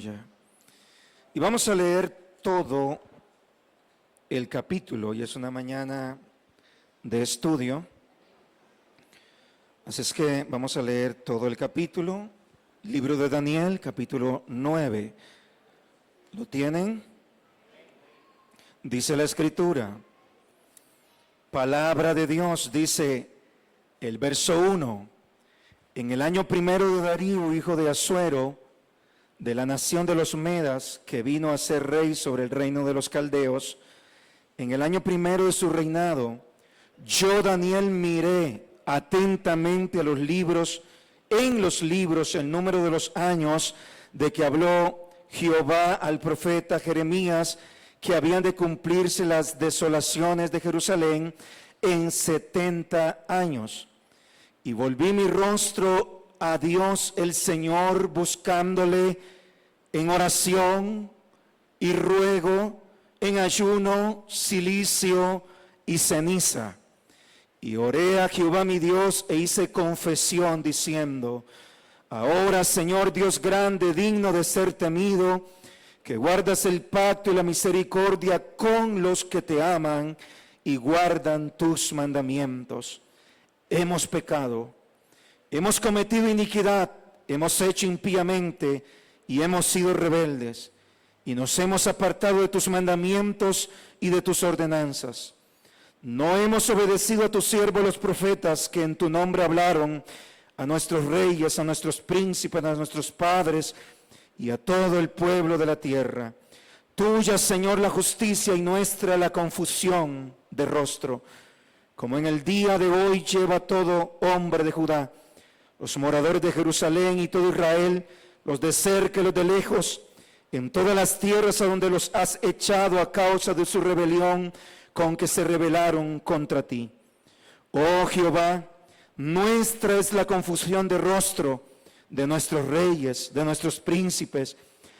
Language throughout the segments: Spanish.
Aleluya. Y vamos a leer todo el capítulo, y es una mañana de estudio. Así es que vamos a leer todo el capítulo, libro de Daniel, capítulo 9. ¿Lo tienen? Dice la Escritura, palabra de Dios, dice el verso 1. En el año primero de Darío, hijo de Asuero, de la nación de los Medas, que vino a ser rey sobre el reino de los caldeos, en el año primero de su reinado, yo, Daniel, miré atentamente a los libros, en los libros, el número de los años de que habló Jehová al profeta Jeremías, que habían de cumplirse las desolaciones de Jerusalén en 70 años. Y volví mi rostro a Dios el Señor, buscándole en oración y ruego, en ayuno, cilicio y ceniza. Y oré a Jehová mi Dios e hice confesión diciendo, ahora, Señor Dios grande, digno de ser temido, que guardas el pacto y la misericordia con los que te aman y guardan tus mandamientos. Hemos pecado, hemos cometido iniquidad, hemos hecho impíamente y hemos sido rebeldes, y nos hemos apartado de tus mandamientos y de tus ordenanzas. No hemos obedecido a tus siervos los profetas que en tu nombre hablaron, a nuestros reyes, a nuestros príncipes, a nuestros padres y a todo el pueblo de la tierra. Tuya, Señor, la justicia y nuestra la confusión de rostro, como en el día de hoy lleva todo hombre de Judá, los moradores de Jerusalén y todo Israel, los de cerca y los de lejos, en todas las tierras a donde los has echado a causa de su rebelión con que se rebelaron contra ti. Oh Jehová, nuestra es la confusión de rostro de nuestros reyes, de nuestros príncipes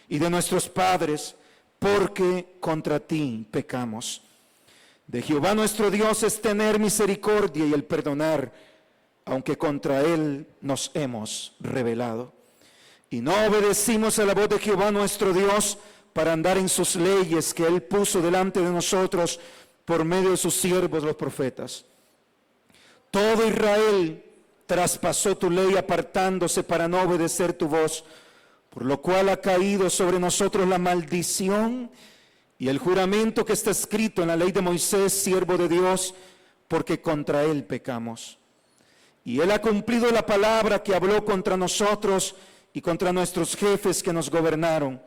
y de nuestros padres, porque contra ti pecamos. De Jehová nuestro Dios es tener misericordia y el perdonar, aunque contra él nos hemos rebelado. Y no obedecimos a la voz de Jehová nuestro Dios para andar en sus leyes que él puso delante de nosotros por medio de sus siervos los profetas. Todo Israel traspasó tu ley apartándose para no obedecer tu voz, por lo cual ha caído sobre nosotros la maldición y el juramento que está escrito en la ley de Moisés, siervo de Dios, porque contra él pecamos. Y él ha cumplido la palabra que habló contra nosotros y contra nuestros jefes que nos gobernaron,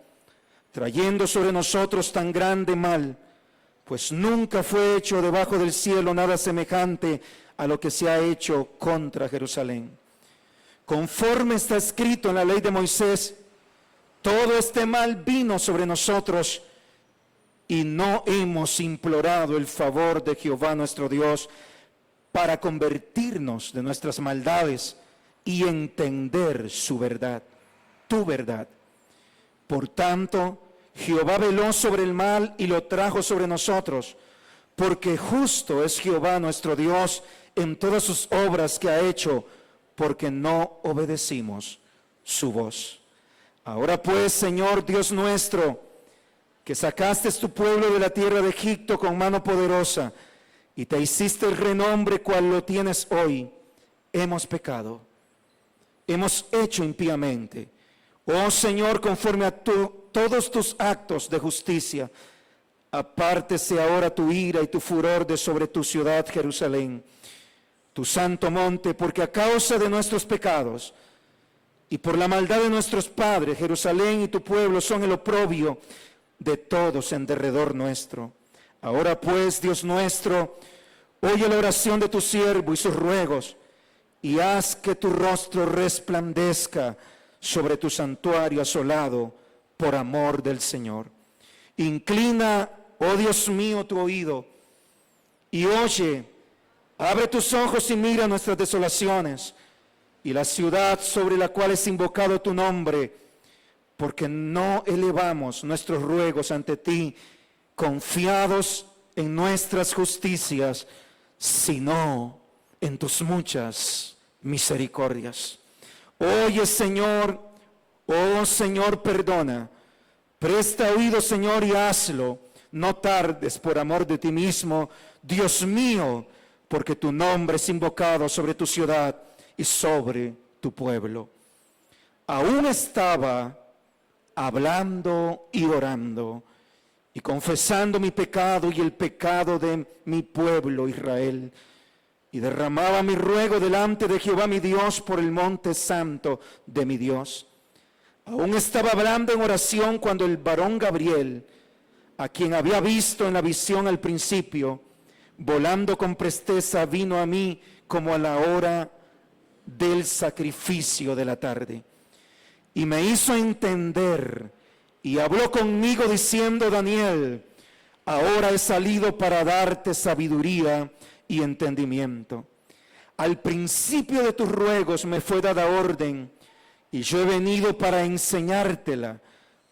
trayendo sobre nosotros tan grande mal, pues nunca fue hecho debajo del cielo nada semejante a lo que se ha hecho contra Jerusalén. Conforme está escrito en la ley de Moisés, todo este mal vino sobre nosotros y no hemos implorado el favor de Jehová nuestro Dios para convertirnos de nuestras maldades y entender su verdad, tu verdad. Por tanto, Jehová veló sobre el mal y lo trajo sobre nosotros, porque justo es Jehová nuestro Dios en todas sus obras que ha hecho, porque no obedecimos su voz. Ahora pues, Señor Dios nuestro, que sacaste tu pueblo de la tierra de Egipto con mano poderosa, y te hiciste el renombre cual lo tienes hoy, hemos pecado, hemos hecho impíamente. Oh Señor, conforme a todos tus actos de justicia, apártese ahora tu ira y tu furor de sobre tu ciudad Jerusalén, tu santo monte, porque a causa de nuestros pecados y por la maldad de nuestros padres, Jerusalén y tu pueblo son el oprobio de todos en derredor nuestro. Ahora pues, Dios nuestro, oye la oración de tu siervo y sus ruegos, y haz que tu rostro resplandezca sobre tu santuario asolado por amor del Señor. Inclina, oh Dios mío, tu oído y oye, abre tus ojos y mira nuestras desolaciones y la ciudad sobre la cual es invocado tu nombre, porque no elevamos nuestros ruegos ante ti, confiados en nuestras justicias, sino en tus muchas misericordias. Oye, Señor, oh Señor, perdona, Presta oído, Señor, y hazlo. No tardes por amor de ti mismo, Dios mío, porque tu nombre es invocado sobre tu ciudad y sobre tu pueblo. Aún estaba hablando y orando y confesando mi pecado y el pecado de mi pueblo Israel. Y derramaba mi ruego delante de Jehová mi Dios por el monte santo de mi Dios. Aún estaba hablando en oración cuando el varón Gabriel, a quien había visto en la visión al principio, volando con presteza, vino a mí como a la hora del sacrificio de la tarde. Y me hizo entender y habló conmigo diciendo: Daniel, ahora he salido para darte sabiduría y entendimiento. Al principio de tus ruegos me fue dada orden, y yo he venido para enseñártela,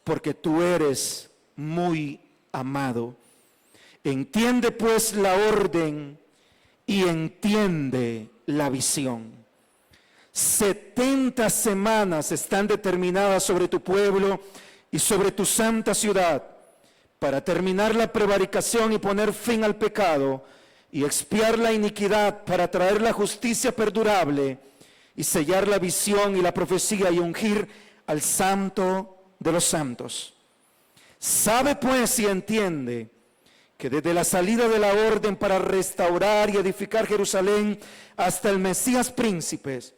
porque tú eres muy amado. Entiende pues la orden y entiende la visión. 70 semanas están determinadas sobre tu pueblo y sobre tu santa ciudad, para terminar la prevaricación y poner fin al pecado, y expiar la iniquidad, para traer la justicia perdurable, y sellar la visión y la profecía, y ungir al santo de los santos. Sabe pues y entiende que desde la salida de la orden para restaurar y edificar Jerusalén hasta el Mesías príncipes,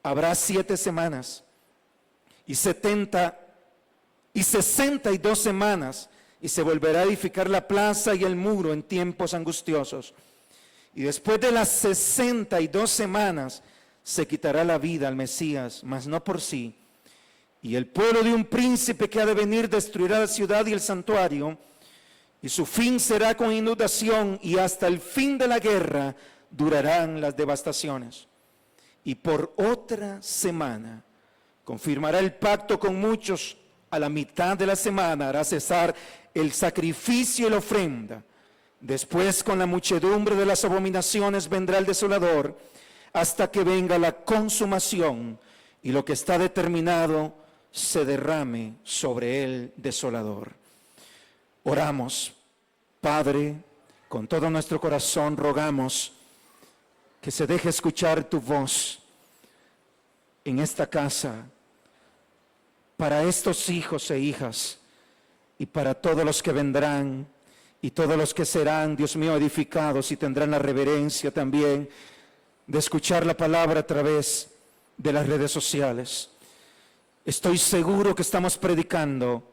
habrá 7 semanas, y 62 semanas, y se volverá a edificar la plaza y el muro en tiempos angustiosos. Y después de las 62 semanas se quitará la vida al Mesías, mas no por sí. Y el pueblo de un príncipe que ha de venir destruirá la ciudad y el santuario, y su fin será con inundación, y hasta el fin de la guerra durarán las devastaciones. Y por otra semana confirmará el pacto con muchos. A la mitad de la semana hará cesar el sacrificio y la ofrenda. Después, con la muchedumbre de las abominaciones, vendrá el desolador, hasta que venga la consumación y lo que está determinado se derrame sobre el desolador. Oramos. Padre, con todo nuestro corazón rogamos que se deje escuchar tu voz en esta casa, para estos hijos e hijas y para todos los que vendrán y todos los que serán, Dios mío, edificados y tendrán la reverencia también de escuchar la palabra a través de las redes sociales. Estoy seguro que estamos predicando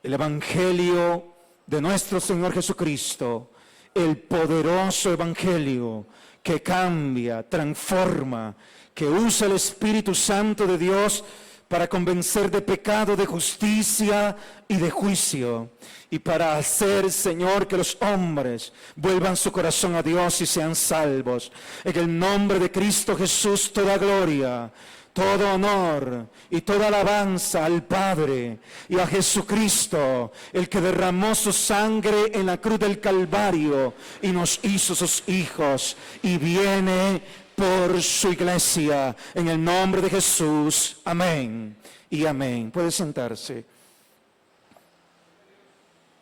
el Evangelio de nuestro Señor Jesucristo, el poderoso Evangelio que cambia, transforma, que usa el Espíritu Santo de Dios para convencer de pecado, de justicia y de juicio, y para hacer, Señor, que los hombres vuelvan su corazón a Dios y sean salvos. En el nombre de Cristo Jesús, toda gloria, todo honor y toda alabanza al Padre y a Jesucristo, el que derramó su sangre en la cruz del Calvario y nos hizo sus hijos, y viene por su iglesia, en el nombre de Jesús. Amén y amén. Puede sentarse.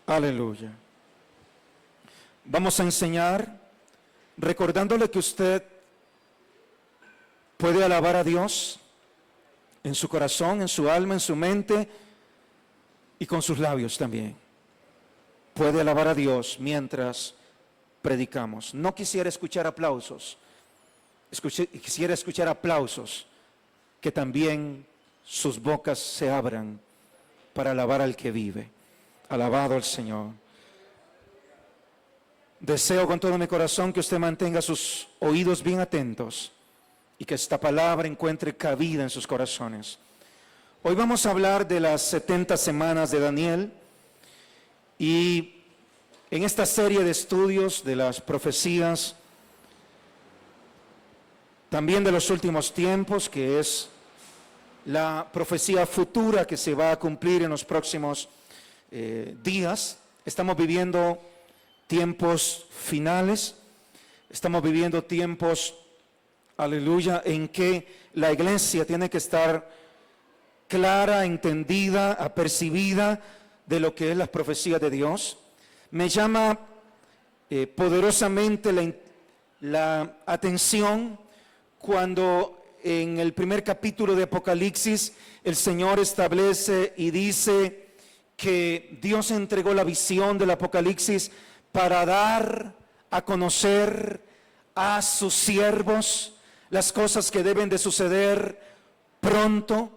Aleluya. Vamos a enseñar recordándole que usted puede alabar a Dios en su corazón, en su alma, en su mente y con sus labios también. Puede alabar a Dios mientras predicamos. No quisiera escuchar aplausos. Quisiera escuchar aplausos, que también sus bocas se abran para alabar al que vive. Alabado al Señor. Deseo con todo mi corazón que usted mantenga sus oídos bien atentos y que esta palabra encuentre cabida en sus corazones. Hoy vamos a hablar de las 70 semanas de Daniel, y en esta serie de estudios de las profecías, también de los últimos tiempos, que es la profecía futura que se va a cumplir en los próximos días. Estamos viviendo tiempos finales, estamos viviendo tiempos, aleluya, en que la iglesia tiene que estar clara, entendida, apercibida de lo que es las profecías de Dios. Me llama poderosamente la atención cuando en el primer capítulo de Apocalipsis el Señor establece y dice que Dios entregó la visión del Apocalipsis para dar a conocer a sus siervos las cosas que deben de suceder pronto.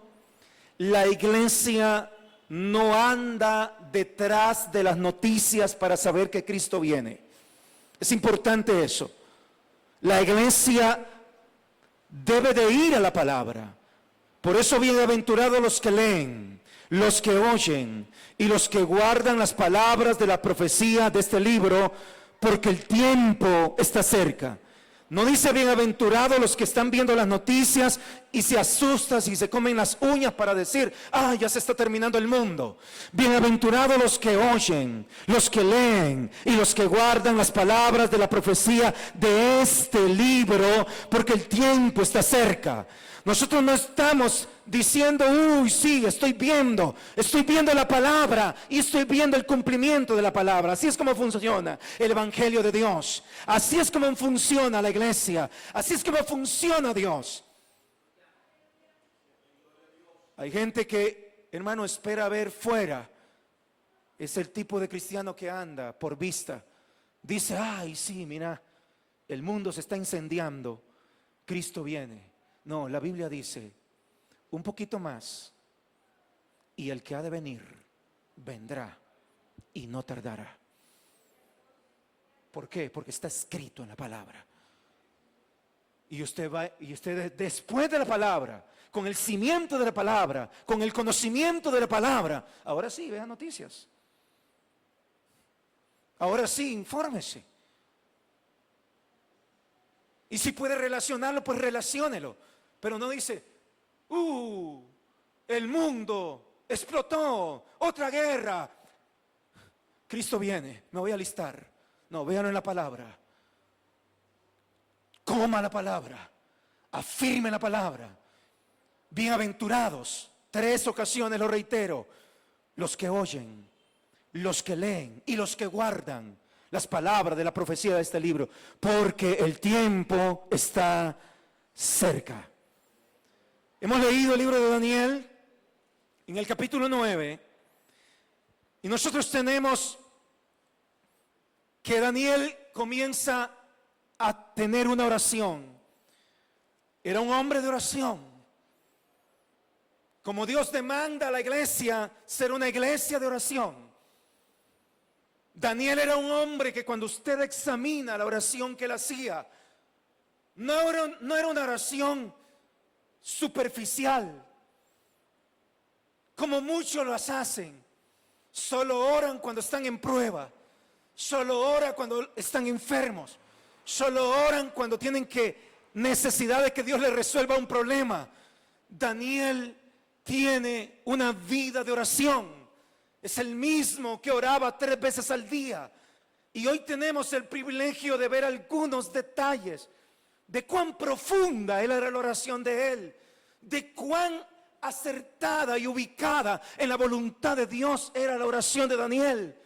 La iglesia no anda detrás de las noticias para saber que Cristo viene. Es importante eso. La iglesia debe de ir a la palabra. Por eso bienaventurados los que leen, los que oyen y los que guardan las palabras de la profecía de este libro, porque el tiempo está cerca. No dice bienaventurados los que están viendo las noticias y se asustan y se comen las uñas para decir, ya se está terminando el mundo. Bienaventurados los que oyen, los que leen y los que guardan las palabras de la profecía de este libro, porque el tiempo está cerca. Nosotros no estamos diciendo, sí, estoy viendo la palabra y estoy viendo el cumplimiento de la palabra. Así es como funciona el Evangelio de Dios. Así es como funciona la iglesia. Así es como funciona Dios. Hay gente que, hermano, espera ver fuera. Es el tipo de cristiano que anda por vista. Dice, sí, mira, el mundo se está incendiando. Cristo viene. No, la Biblia dice, un poquito más, y el que ha de venir, vendrá y no tardará. ¿Por qué? Porque está escrito en la palabra. Y usted después de la palabra, con el cimiento de la palabra, con el conocimiento de la palabra, ahora sí, vea noticias. Ahora sí, infórmese. Y si puede relacionarlo, pues relaciónelo. Pero no dice, el mundo explotó, otra guerra. Cristo viene, me voy a alistar. No, véanlo en la palabra. Coma la palabra, afirme la palabra. Bienaventurados, 3 ocasiones lo reitero, los que oyen, los que leen y los que guardan las palabras de la profecía de este libro, porque el tiempo está cerca. Hemos leído el libro de Daniel en el capítulo 9 y nosotros tenemos que Daniel comienza a tener una oración. Era un hombre de oración. Como Dios demanda a la iglesia ser una iglesia de oración. Daniel era un hombre que cuando usted examina la oración que él hacía, no era una oración superficial, como muchos las hacen. Solo oran cuando están en prueba, solo oran cuando están enfermos, solo oran cuando tienen necesidad de que Dios les resuelva un problema. Daniel tiene una vida de oración. Es el mismo que oraba 3 veces al día. Y hoy tenemos el privilegio de ver algunos detalles de cuán profunda era la oración de él, de cuán acertada y ubicada en la voluntad de Dios era la oración de Daniel.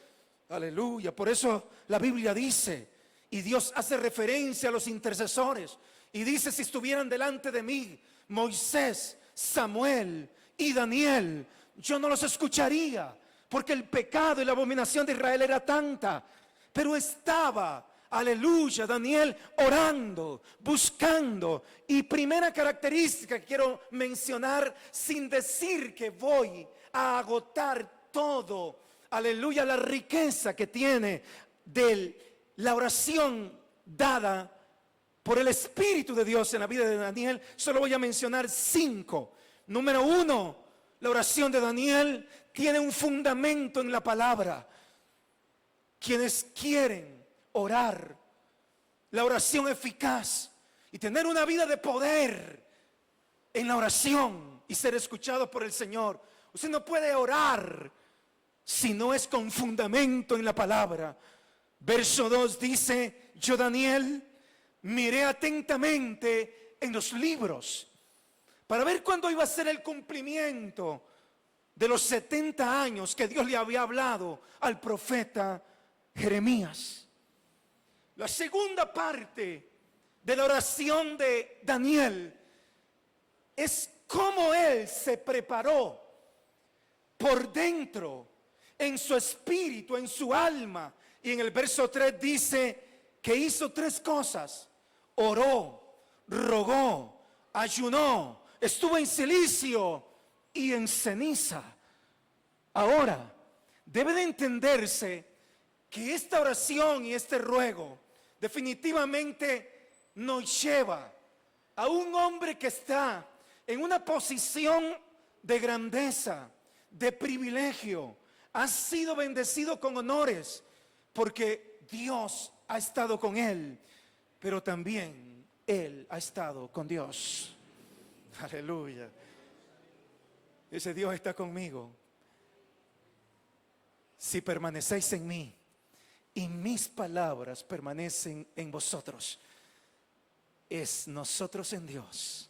Aleluya. Por eso la Biblia dice, y Dios hace referencia a los intercesores, y dice, si estuvieran delante de mí Moisés, Samuel y Daniel, yo no los escucharía, porque el pecado y la abominación de Israel era tanta. Pero estaba, aleluya, Daniel orando, buscando. Y primera característica que quiero mencionar, sin decir que voy a agotar todo, aleluya, la riqueza que tiene de la oración dada por el Espíritu de Dios en la vida de Daniel, solo voy a mencionar 5. Número 1, la oración de Daniel tiene un fundamento en la palabra. Quienes quieren orar, la oración eficaz y tener una vida de poder en la oración y ser escuchado por el Señor, usted no puede orar si no es con fundamento en la palabra. Verso 2 dice, yo Daniel miré atentamente en los libros para ver cuándo iba a ser el cumplimiento de los 70 años que Dios le había hablado al profeta Jeremías. La segunda parte de la oración de Daniel es cómo él se preparó por dentro, en su espíritu, en su alma. Y en el verso 3 dice que hizo 3 cosas: oró, rogó, ayunó, estuvo en silicio y en ceniza. Ahora, debe de entenderse que esta oración y este ruego definitivamente nos lleva a un hombre que está en una posición de grandeza, de privilegio, ha sido bendecido con honores, porque Dios ha estado con él, pero también él ha estado con Dios. Aleluya. Ese Dios está conmigo. Si permanecéis en mí y mis palabras permanecen en vosotros, es nosotros en Dios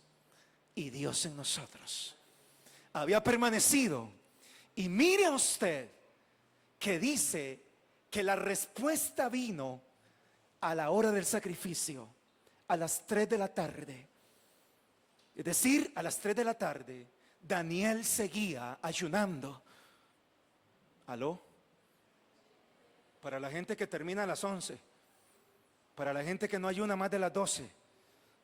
y Dios en nosotros. Había permanecido. Y mire usted que dice que la respuesta vino a la hora del sacrificio, a las 3 de la tarde. Es decir, a las 3 de la tarde, Daniel seguía ayunando. ¿Aló? Para la gente que termina a las 11, para la gente que no ayuna más de las 12,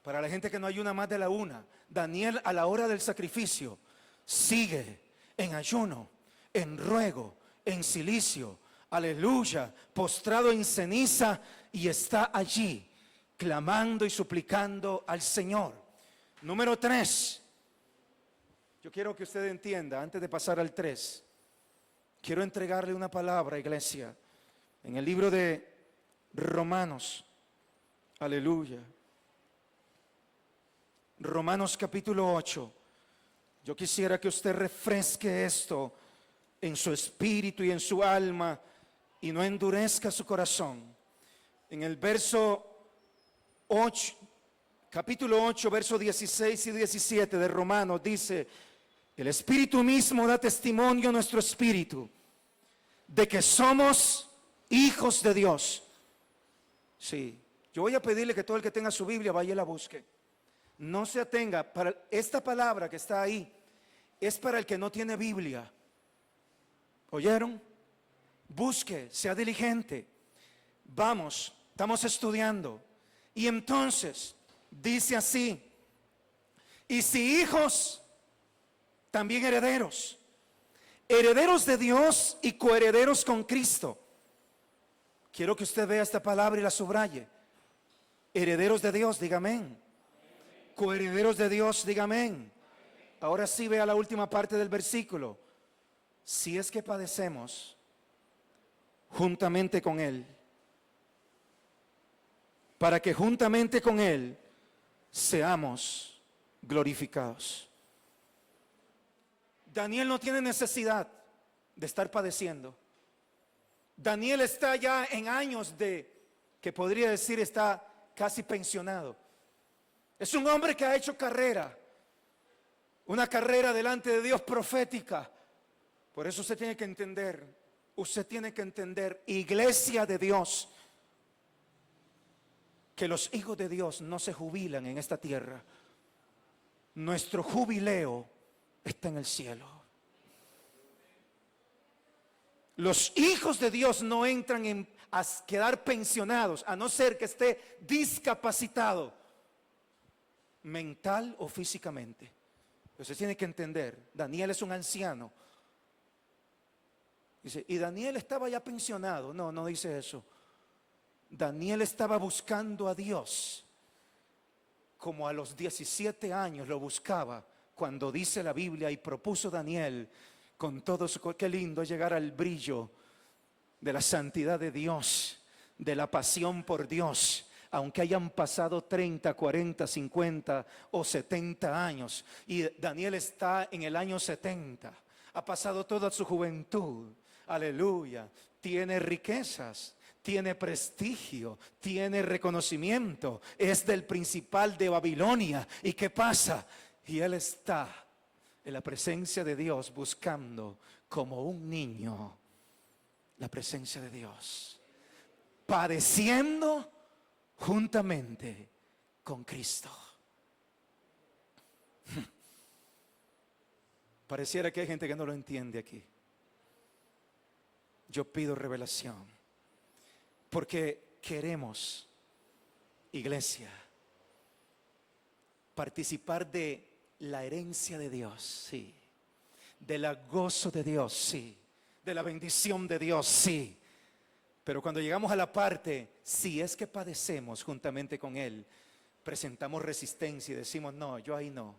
para la gente que no ayuna más de la 1, Daniel a la hora del sacrificio sigue en ayuno, en ruego, en silicio, aleluya, postrado en ceniza, y está allí clamando y suplicando al Señor. Número 3, yo quiero que usted entienda, antes de pasar al 3, quiero entregarle una palabra, iglesia, en el libro de Romanos, aleluya, Romanos capítulo 8. Yo quisiera que usted refresque esto en su espíritu y en su alma y no endurezca su corazón. En el verso 8, capítulo 8, verso 16 y 17 de Romanos dice: el Espíritu mismo da testimonio a nuestro espíritu de que somos hijos de Dios. Sí, yo voy a pedirle que todo el que tenga su Biblia vaya y la busque. No se atenga, para esta palabra que está ahí es para el que no tiene Biblia. ¿Oyeron? Busque, sea diligente. Vamos, estamos estudiando. Y entonces dice así: y si hijos, también herederos, herederos de Dios y coherederos con Cristo. Quiero que usted vea esta palabra y la subraye. Herederos de Dios, diga amén. Coherederos de Dios, diga amén. Ahora sí, vea la última parte del versículo. Si es que padecemos juntamente con Él, para que juntamente con Él seamos glorificados. Daniel no tiene necesidad de estar padeciendo. Daniel está ya en años que podría decir está casi pensionado. Es un hombre que ha hecho carrera, una carrera delante de Dios profética. Por eso usted tiene que entender, iglesia de Dios, que los hijos de Dios no se jubilan en esta tierra. Nuestro jubileo está en el cielo. Los hijos de Dios no entran a quedar pensionados, a no ser que esté discapacitado mental o físicamente. Usted tiene que entender, Daniel es un anciano. Dice, y Daniel estaba ya pensionado. No, no dice eso. Daniel estaba buscando a Dios como a los 17 años lo buscaba, cuando dice la Biblia, y propuso Daniel con todo su... Qué lindo llegar al brillo de la santidad de Dios, de la pasión por Dios. Aunque hayan pasado 30, 40, 50 o 70 años, y Daniel está en el año 70, ha pasado toda su juventud, aleluya, tiene riquezas, tiene prestigio, tiene reconocimiento, es del principal de Babilonia. ¿Y qué pasa? Y él está en la presencia de Dios, buscando como un niño la presencia de Dios, padeciendo juntamente con Cristo. Pareciera que hay gente que no lo entiende aquí. Yo pido revelación, porque queremos, iglesia, participar de la herencia de Dios, sí, del gozo de Dios, sí, de la bendición de Dios, sí. Pero cuando llegamos a la parte, si es que padecemos juntamente con Él, presentamos resistencia y decimos, no, yo ahí no.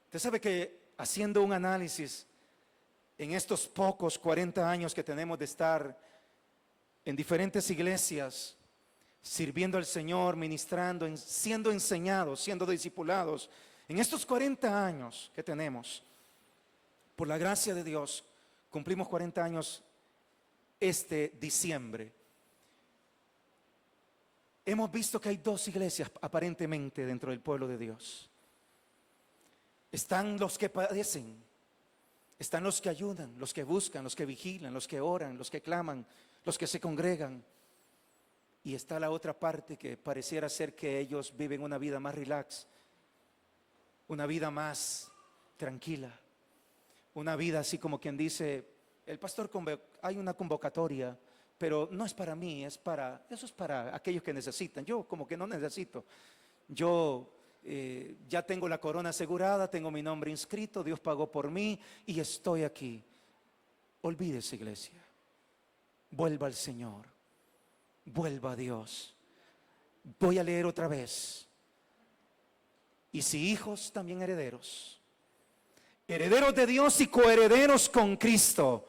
Usted sabe que haciendo un análisis en estos pocos 40 años que tenemos de estar en diferentes iglesias, sirviendo al Señor, ministrando, siendo enseñados, siendo discipulados, en estos 40 años que tenemos, por la gracia de Dios, cumplimos 40 años este diciembre. Hemos visto que hay dos iglesias aparentemente dentro del pueblo de Dios. Están los que padecen, están los que ayudan, los que buscan, los que vigilan, los que oran, los que claman, los que se congregan. Y está la otra parte que pareciera ser que ellos viven una vida más relax, una vida más tranquila, una vida así como quien dice, el pastor, hay una convocatoria, pero no es para mí, eso es para aquellos que necesitan. Yo como que no necesito. Yo ya tengo la corona asegurada, tengo mi nombre inscrito, Dios pagó por mí y estoy aquí. Olvídese, iglesia. Vuelva al Señor. Vuelva a Dios. Voy a leer otra vez. Y si hijos, también herederos. Herederos de Dios y coherederos con Cristo,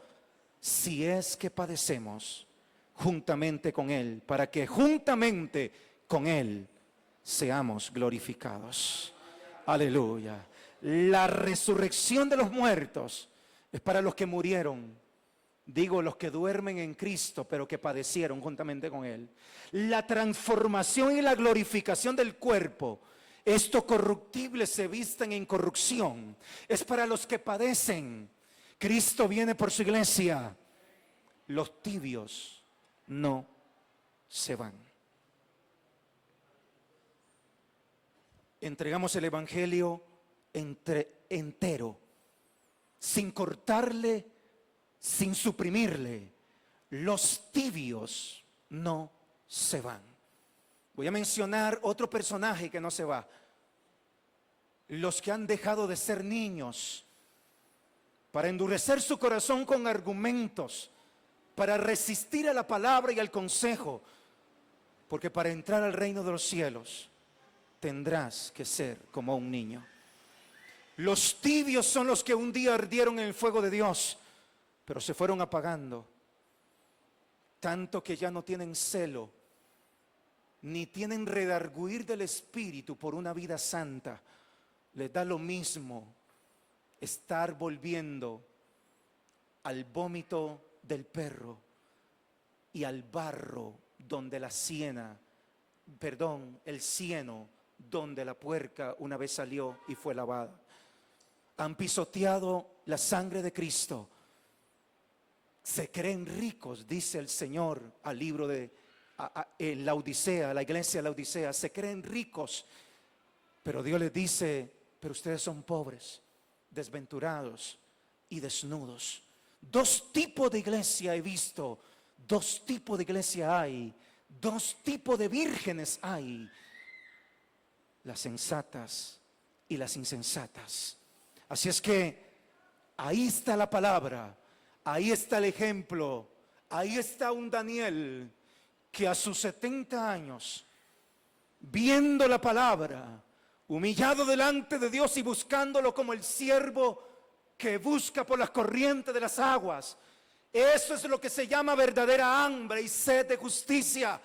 si es que padecemos juntamente con Él, para que juntamente con Él seamos glorificados. Aleluya. La resurrección de los muertos es para los que murieron. Digo, los que duermen en Cristo, pero que padecieron juntamente con Él. La transformación y la glorificación del cuerpo, esto corruptible se vista en incorrupción, es para los que padecen. Cristo viene por su iglesia. Los tibios no se van. Entregamos el evangelio entero, sin cortarle, sin suprimirle. Los tibios no se van. Voy a mencionar otro personaje que no se va. Los que han dejado de ser niños para endurecer su corazón con argumentos, para resistir a la palabra y al consejo, porque para entrar al reino de los cielos tendrás que ser como un niño. Los tibios son los que un día ardieron en el fuego de Dios, pero se fueron apagando, tanto que ya no tienen celo, ni tienen redarguir del Espíritu por una vida santa. Les da lo mismo estar volviendo al vómito del perro y al barro donde el cieno donde la puerca una vez salió y fue lavada. Han pisoteado la sangre de Cristo. Se creen ricos, dice el Señor al libro de la Odisea, la iglesia de la Odisea. Se creen ricos, pero Dios les dice, pero ustedes son pobres, desventurados y desnudos. Dos tipos de iglesia he visto, dos tipos de iglesia hay, dos tipos de vírgenes hay, las sensatas y las insensatas. Así es que ahí está la palabra, ahí está el ejemplo, ahí está un Daniel que a sus 70 años, viendo la palabra, humillado delante de Dios y buscándolo como el siervo que busca por las corrientes de las aguas. Eso es lo que se llama verdadera hambre y sed de justicia.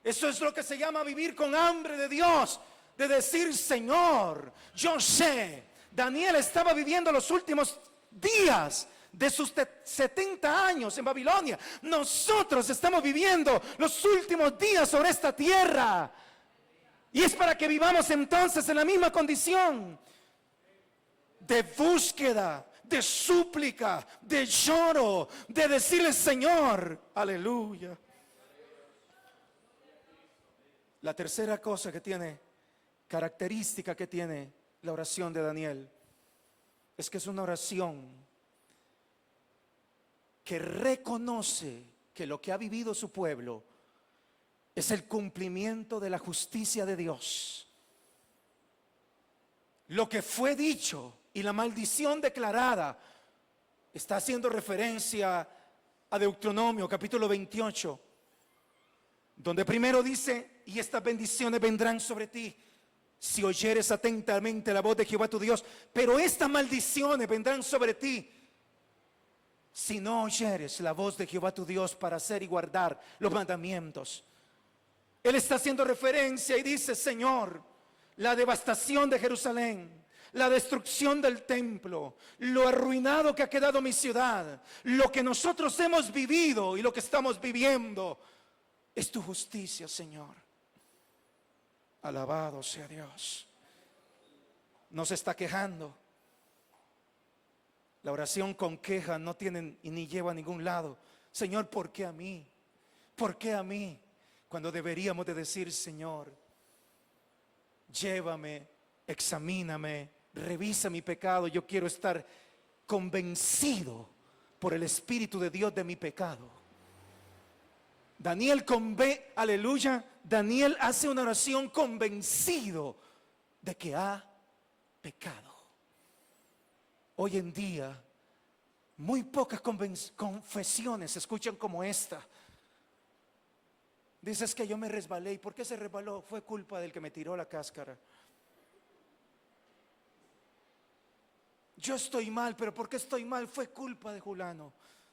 Eso es lo que se llama vivir con hambre de Dios, de decir, Señor, yo sé. Daniel estaba viviendo los últimos días de sus 70 años en Babilonia. Nosotros estamos viviendo los últimos días sobre esta tierra. Y es para que vivamos entonces en la misma condición. de búsqueda, de súplica, de lloro, de decirle: Señor, aleluya. La tercera cosa que tiene, característica que tiene la oración de Daniel, es que es una oración que reconoce que lo que ha vivido su pueblo es el cumplimiento de la justicia de Dios. Lo que fue dicho y la maldición declarada está haciendo referencia a Deuteronomio capítulo 28, donde primero dice: y estas bendiciones vendrán sobre ti si oyeres atentamente la voz de Jehová tu Dios, pero estas maldiciones vendrán sobre ti si no oyeres la voz de Jehová tu Dios para hacer y guardar los mandamientos. Él está haciendo referencia y dice: Señor, la devastación de Jerusalén, la destrucción del templo, lo arruinado que ha quedado mi ciudad, lo que nosotros hemos vivido y lo que estamos viviendo, es tu justicia, Señor. Alabado sea Dios. No se está quejando. La oración con queja no tiene y ni lleva a ningún lado. Señor, ¿por qué a mí? ¿Por qué a mí? Cuando deberíamos de decir: Señor, llévame, examíname, revisa mi pecado. Yo quiero estar convencido por el Espíritu de Dios de mi pecado. Daniel aleluya, Daniel hace una oración convencido de que ha pecado. Hoy en día, muy pocas confesiones se escuchan como esta. Dices que yo me resbalé. ¿Y por qué se resbaló? Fue culpa del que me tiró la cáscara. Yo estoy mal, pero ¿por qué estoy mal? Fue culpa de Julano.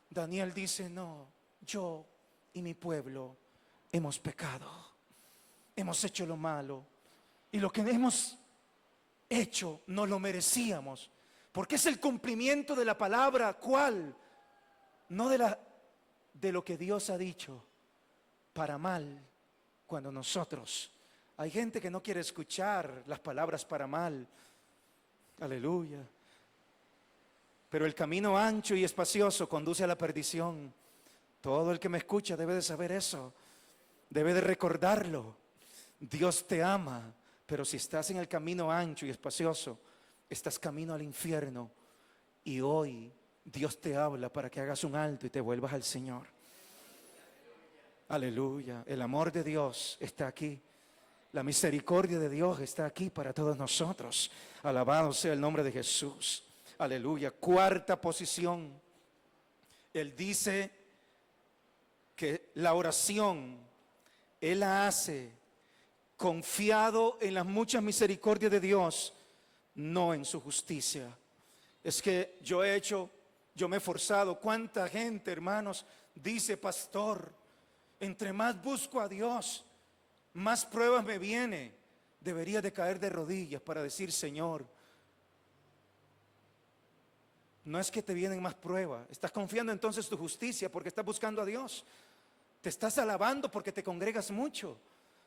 Daniel dice: no, yo y mi pueblo hemos pecado, hemos hecho lo malo, y lo que hemos hecho no lo merecíamos, porque es el cumplimiento de la palabra. ¿Cuál? No de lo que Dios ha dicho, para mal. Cuando nosotros, hay gente que no quiere escuchar las palabras para mal, aleluya, pero el camino ancho y espacioso conduce a la perdición. Todo el que me escucha debe de saber eso, debe de recordarlo. Dios te ama, pero si estás en el camino ancho y espacioso, estás camino al infierno. Y hoy Dios te habla para que hagas un alto y te vuelvas al Señor. Aleluya, el amor de Dios está aquí. La misericordia de Dios está aquí para todos nosotros. Alabado sea el nombre de Jesús. Aleluya. Cuarta posición. Él dice que la oración Él la hace confiado en las muchas misericordias de Dios, no en su justicia. Es que yo me he esforzado. ¿Cuánta gente, hermanos, dice: pastor, entre más busco a Dios, más pruebas me viene? Debería de caer de rodillas para decir: Señor, no es que te vienen más pruebas, estás confiando entonces en tu justicia porque estás buscando a Dios. Te estás alabando porque te congregas mucho.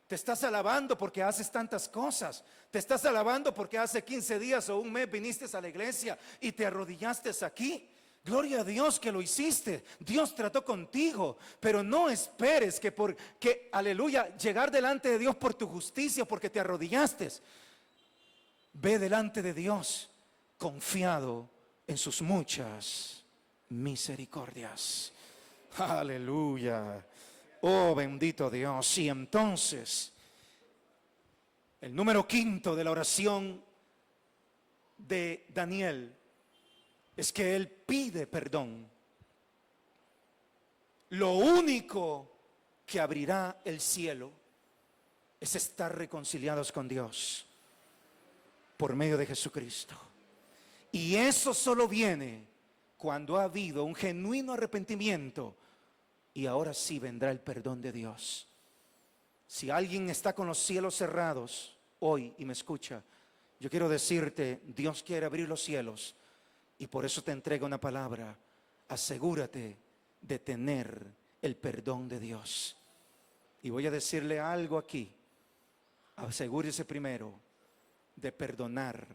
Te estás alabando porque haces tantas cosas. Te estás alabando porque hace 15 días o un mes viniste a la iglesia y te arrodillaste aquí. Gloria a Dios que lo hiciste. Dios trató contigo. Pero no esperes que aleluya, llegar delante de Dios por tu justicia, porque te arrodillaste. Ve delante de Dios confiado en sus muchas misericordias. Aleluya. Oh, bendito Dios. Y entonces, el número 5 de la oración de Daniel es que él pide perdón. Lo único que abrirá el cielo es estar reconciliados con Dios por medio de Jesucristo. Y eso solo viene cuando ha habido un genuino arrepentimiento. Y ahora sí vendrá el perdón de Dios. Si alguien está con los cielos cerrados hoy y me escucha, yo quiero decirte: Dios quiere abrir los cielos, y por eso te entrega una palabra. Asegúrate de tener el perdón de Dios. Y voy a decirle algo aquí: asegúrese primero de perdonar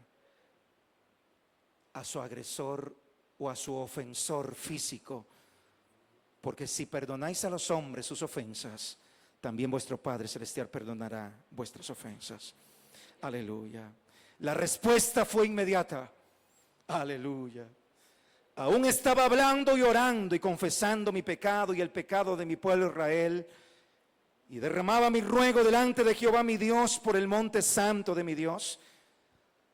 a su agresor o a su ofensor físico. Porque si perdonáis a los hombres sus ofensas, también vuestro Padre Celestial perdonará vuestras ofensas. Aleluya. La respuesta fue inmediata. Aleluya. Aún estaba hablando y orando y confesando mi pecado y el pecado de mi pueblo Israel, y derramaba mi ruego delante de Jehová mi Dios por el monte santo de mi Dios.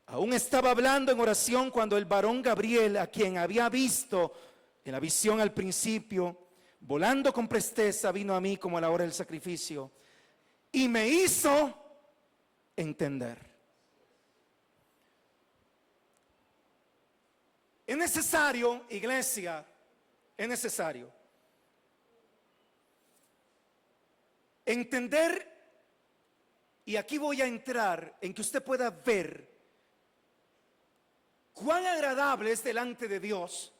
Aún estaba hablando en oración cuando el varón Gabriel, a quien había visto en la visión al principio, volando con presteza, vino a mí como a la hora del sacrificio y me hizo entender. Es necesario, iglesia, es necesario entender, y aquí voy a entrar en que usted pueda ver cuán agradable es delante de Dios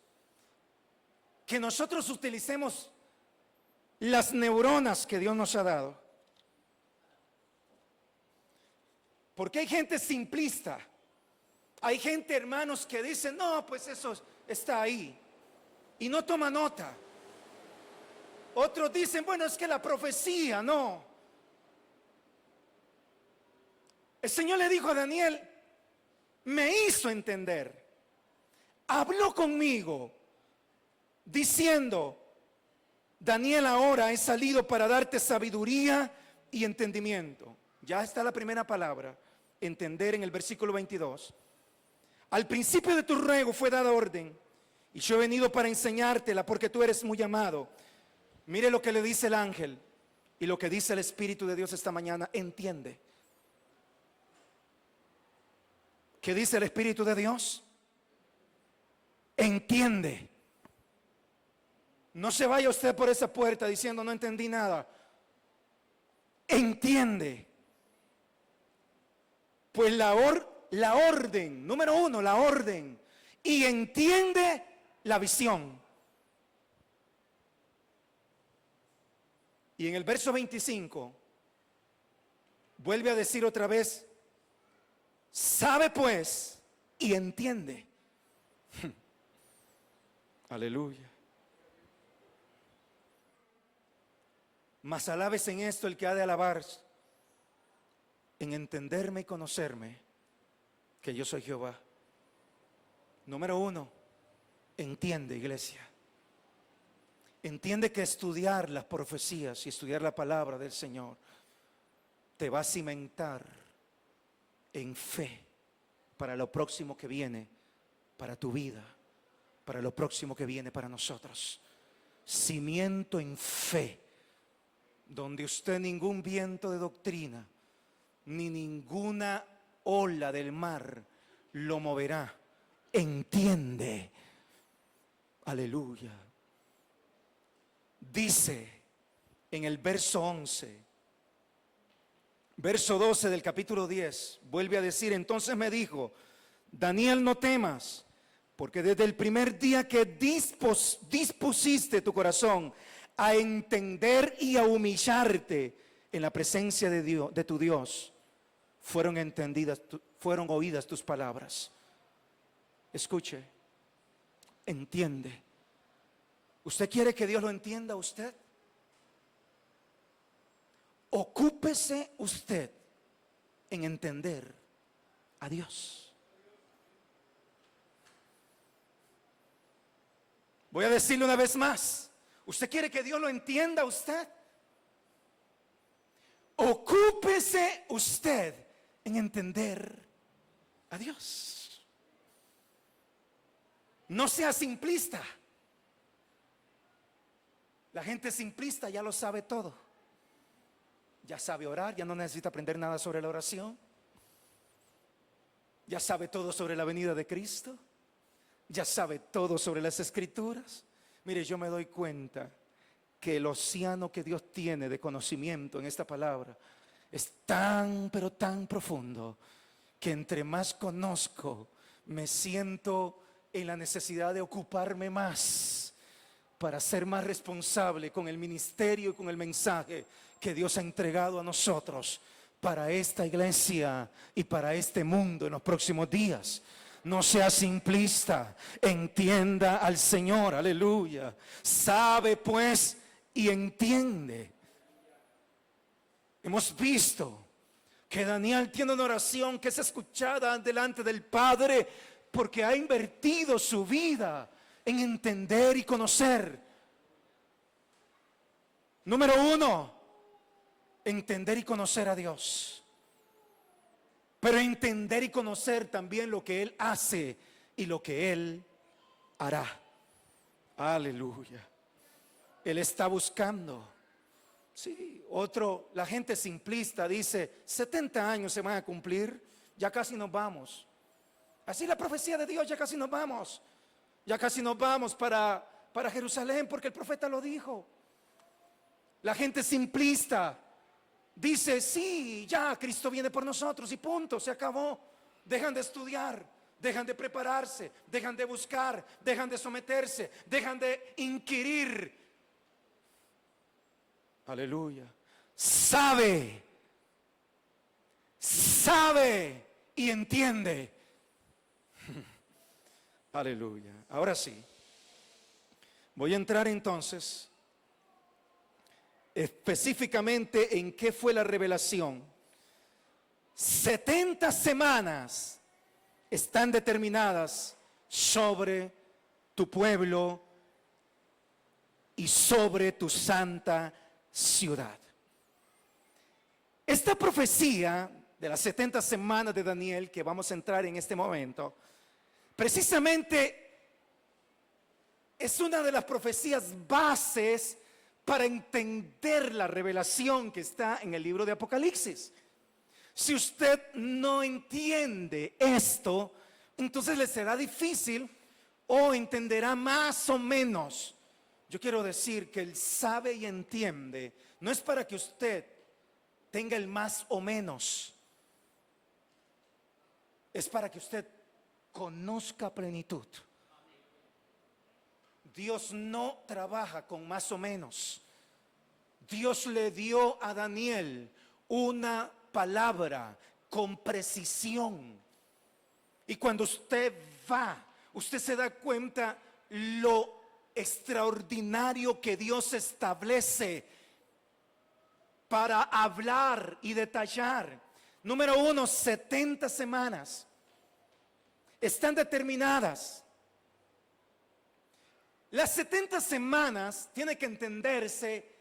que nosotros utilicemos las neuronas que Dios nos ha dado. Porque hay gente simplista. Hay gente, hermanos, que dicen, no, pues eso está ahí, y no toma nota. Otros dicen, bueno, es que la profecía, no. El Señor le dijo a Daniel, me hizo entender, habló conmigo, diciendo, Daniel, ahora he salido para darte sabiduría y entendimiento. Ya está la primera palabra, entender, en el versículo 22. Al principio de tu ruego fue dada orden, y yo he venido para enseñártela porque tú eres muy amado. Mire lo que le dice el ángel y lo que dice el Espíritu de Dios esta mañana. Entiende. ¿Qué dice el Espíritu de Dios? Entiende. No se vaya usted por esa puerta diciendo no entendí nada. Entiende. Pues la orden, número uno, la orden. Y entiende la visión. Y en el verso 25 vuelve a decir otra vez, sabe pues y entiende. Aleluya. Mas alabes en esto el que ha de alabar, en entenderme y conocerme, que yo soy Jehová. Número uno, entiende, iglesia. Entiende que estudiar las profecías y estudiar la palabra del Señor te va a cimentar en fe para lo próximo que viene, para tu vida, para lo próximo que viene para nosotros. Cimiento en fe, donde usted ningún viento de doctrina, ni ninguna ola del mar lo moverá. Entiende. Aleluya. Dice en el verso 11, verso 12 del capítulo 10, vuelve a decir, entonces me dijo, Daniel, no temas, porque desde el primer día que dispusiste tu corazón a entender y a humillarte en la presencia de Dios, de tu Dios, fueron oídas tus palabras. Escuche, entiende. ¿Usted quiere que Dios lo entienda a usted? Ocúpese usted en entender a Dios. Voy a decirle una vez más. ¿Usted quiere que Dios lo entienda a usted? Ocúpese usted en entender a Dios. No sea simplista. La gente simplista ya lo sabe todo. Ya sabe orar, ya no necesita aprender nada sobre la oración. Ya sabe todo sobre la venida de Cristo. Ya sabe todo sobre las Escrituras. Mire, yo me doy cuenta que el océano que Dios tiene de conocimiento en esta palabra es tan, pero tan profundo, que entre más conozco, me siento en la necesidad de ocuparme más para ser más responsable con el ministerio y con el mensaje que Dios ha entregado a nosotros para esta iglesia y para este mundo en los próximos días. No sea simplista, entienda al Señor, aleluya. Sabe pues y entiende. Hemos visto que Daniel tiene una oración que es escuchada delante del Padre porque ha invertido su vida en entender y conocer. Número 1, entender y conocer a Dios. Pero entender y conocer también lo que Él hace y lo que Él hará. Aleluya. Él está buscando. Sí, la gente simplista dice, 70 años se van a cumplir, ya casi nos vamos. Así la profecía de Dios, ya casi nos vamos. Ya casi nos vamos para Jerusalén porque el profeta lo dijo. La gente simplista dice, sí, ya Cristo viene por nosotros y punto, se acabó. Dejan de estudiar, dejan de prepararse, dejan de buscar, dejan de someterse, dejan de inquirir. Aleluya. Sabe y entiende. Aleluya. Ahora sí, voy a entrar entonces específicamente en qué fue la revelación. 70 semanas están determinadas sobre tu pueblo y sobre tu santa ciudad. Esta profecía de las 70 semanas de Daniel, que vamos a entrar en este momento, precisamente es una de las profecías bases para entender la revelación que está en el libro de Apocalipsis. Si usted no entiende esto, entonces le será difícil o entenderá más o menos. Yo quiero decir que el sabe y entiende no es para que usted tenga el más o menos, es para que usted conozca plenitud. Dios no trabaja con más o menos. Dios le dio a Daniel una palabra con precisión. Y cuando usted usted se da cuenta lo extraordinario que Dios establece para hablar y detallar. Número 1, 70 semanas están determinadas. Las 70 semanas tiene que entenderse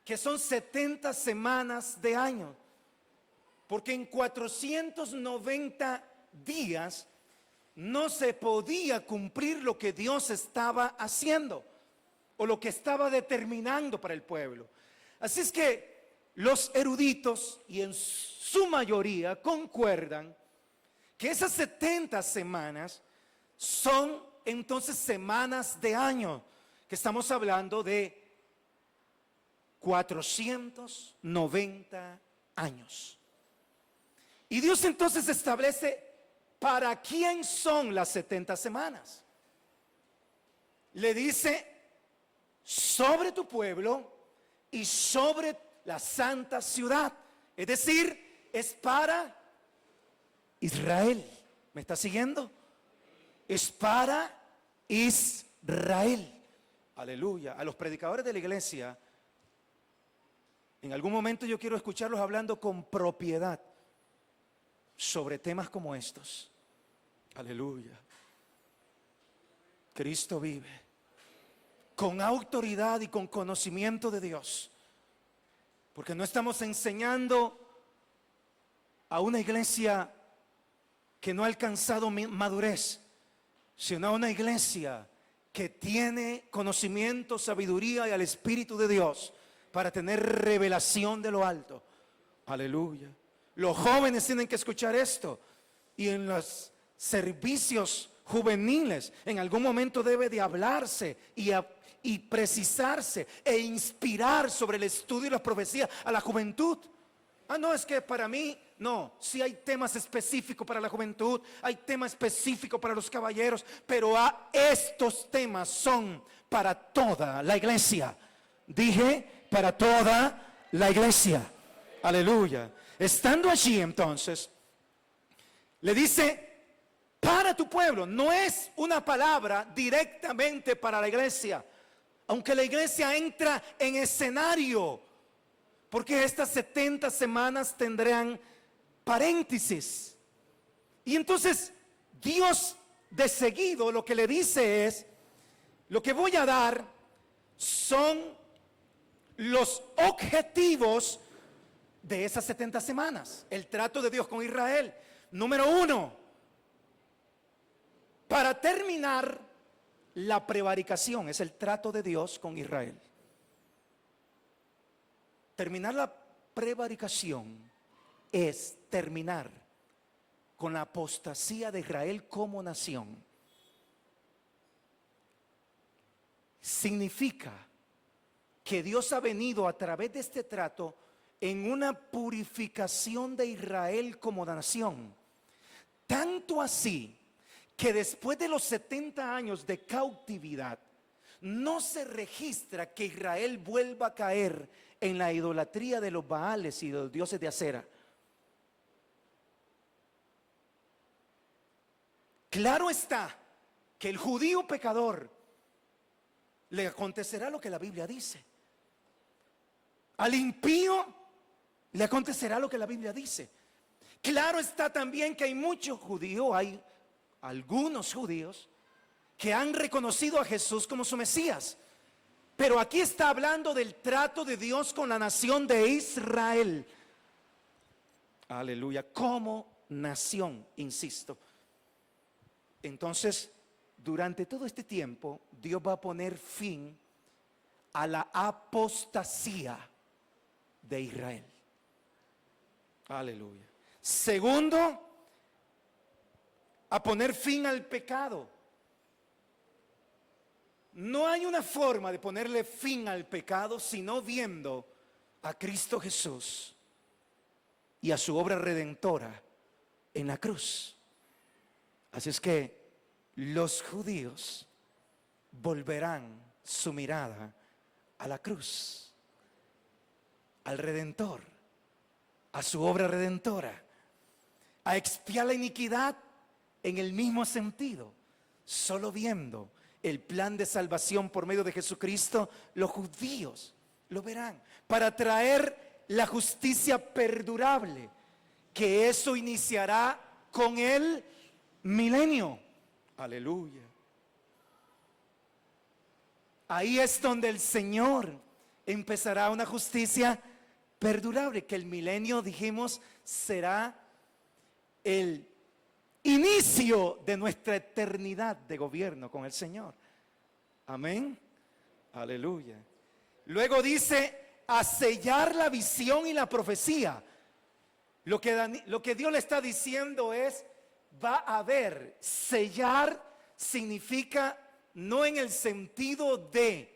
que son 70 semanas de año, porque en 490 días no se podía cumplir lo que Dios estaba haciendo o lo que estaba determinando para el pueblo. Así es que los eruditos, y en su mayoría concuerdan, que esas 70 semanas son entonces semanas de año, que estamos hablando de 490 años. Y Dios entonces establece para quién son las 70 semanas. Le dice sobre tu pueblo y sobre la santa ciudad. Es decir, es para Israel. ¿Me está siguiendo? Es para Israel. Aleluya. A los predicadores de la iglesia, en algún momento yo quiero escucharlos hablando con propiedad sobre temas como estos. Aleluya. Cristo vive con autoridad y con conocimiento de Dios, porque no estamos enseñando a una iglesia que no ha alcanzado madurez, sino a una iglesia que tiene conocimiento, sabiduría y al Espíritu de Dios para tener revelación de lo alto. Aleluya. Los jóvenes tienen que escuchar esto, y en los servicios juveniles en algún momento debe de hablarse y precisarse e inspirar sobre el estudio y la profecía a la juventud. No, es que para mí, no, sí hay temas específicos para la juventud, hay temas específicos para los caballeros, pero estos temas son para toda la iglesia. Dije, para toda la iglesia. Aleluya. Estando allí entonces, le dice para tu pueblo. No es una palabra directamente para la iglesia, aunque la iglesia entra en escenario, porque estas 70 semanas tendrán paréntesis. Y entonces Dios de seguido lo que le dice es: lo que voy a dar son los objetivos de esas 70 semanas. El trato de Dios con Israel. Número 1, para terminar la prevaricación, es el trato de Dios con Israel. Terminar la prevaricación es terminar con la apostasía de Israel como nación. Significa que Dios ha venido a través de este trato en una purificación de Israel como nación. Tanto así que después de los 70 años de cautividad, no se registra que Israel vuelva a caer en la idolatría de los Baales y de los dioses de Acera. Claro está que el judío pecador le acontecerá lo que la Biblia dice. Al impío le acontecerá lo que la Biblia dice. Claro está también que hay muchos judíos, hay algunos judíos que han reconocido a Jesús como su Mesías. Pero aquí está hablando del trato de Dios con la nación de Israel. Aleluya, como nación, insisto. Entonces, durante todo este tiempo, Dios va a poner fin a la apostasía de Israel. Aleluya. Segundo, a poner fin al pecado. No hay una forma de ponerle fin al pecado sino viendo a Cristo Jesús y a su obra redentora en la cruz. Así es que los judíos volverán su mirada a la cruz, al Redentor, a su obra redentora, a expiar la iniquidad en el mismo sentido. Solo viendo el plan de salvación por medio de Jesucristo, los judíos lo verán, para traer la justicia perdurable, que eso iniciará con el milenio. Aleluya. Ahí es donde el Señor empezará una justicia perdurable, que el milenio, dijimos, será el inicio de nuestra eternidad de gobierno con el Señor. Amén. Aleluya. Luego dice, a sellar la visión y la profecía. Lo que Dios le está diciendo es, va a haber. Sellar significa no en el sentido de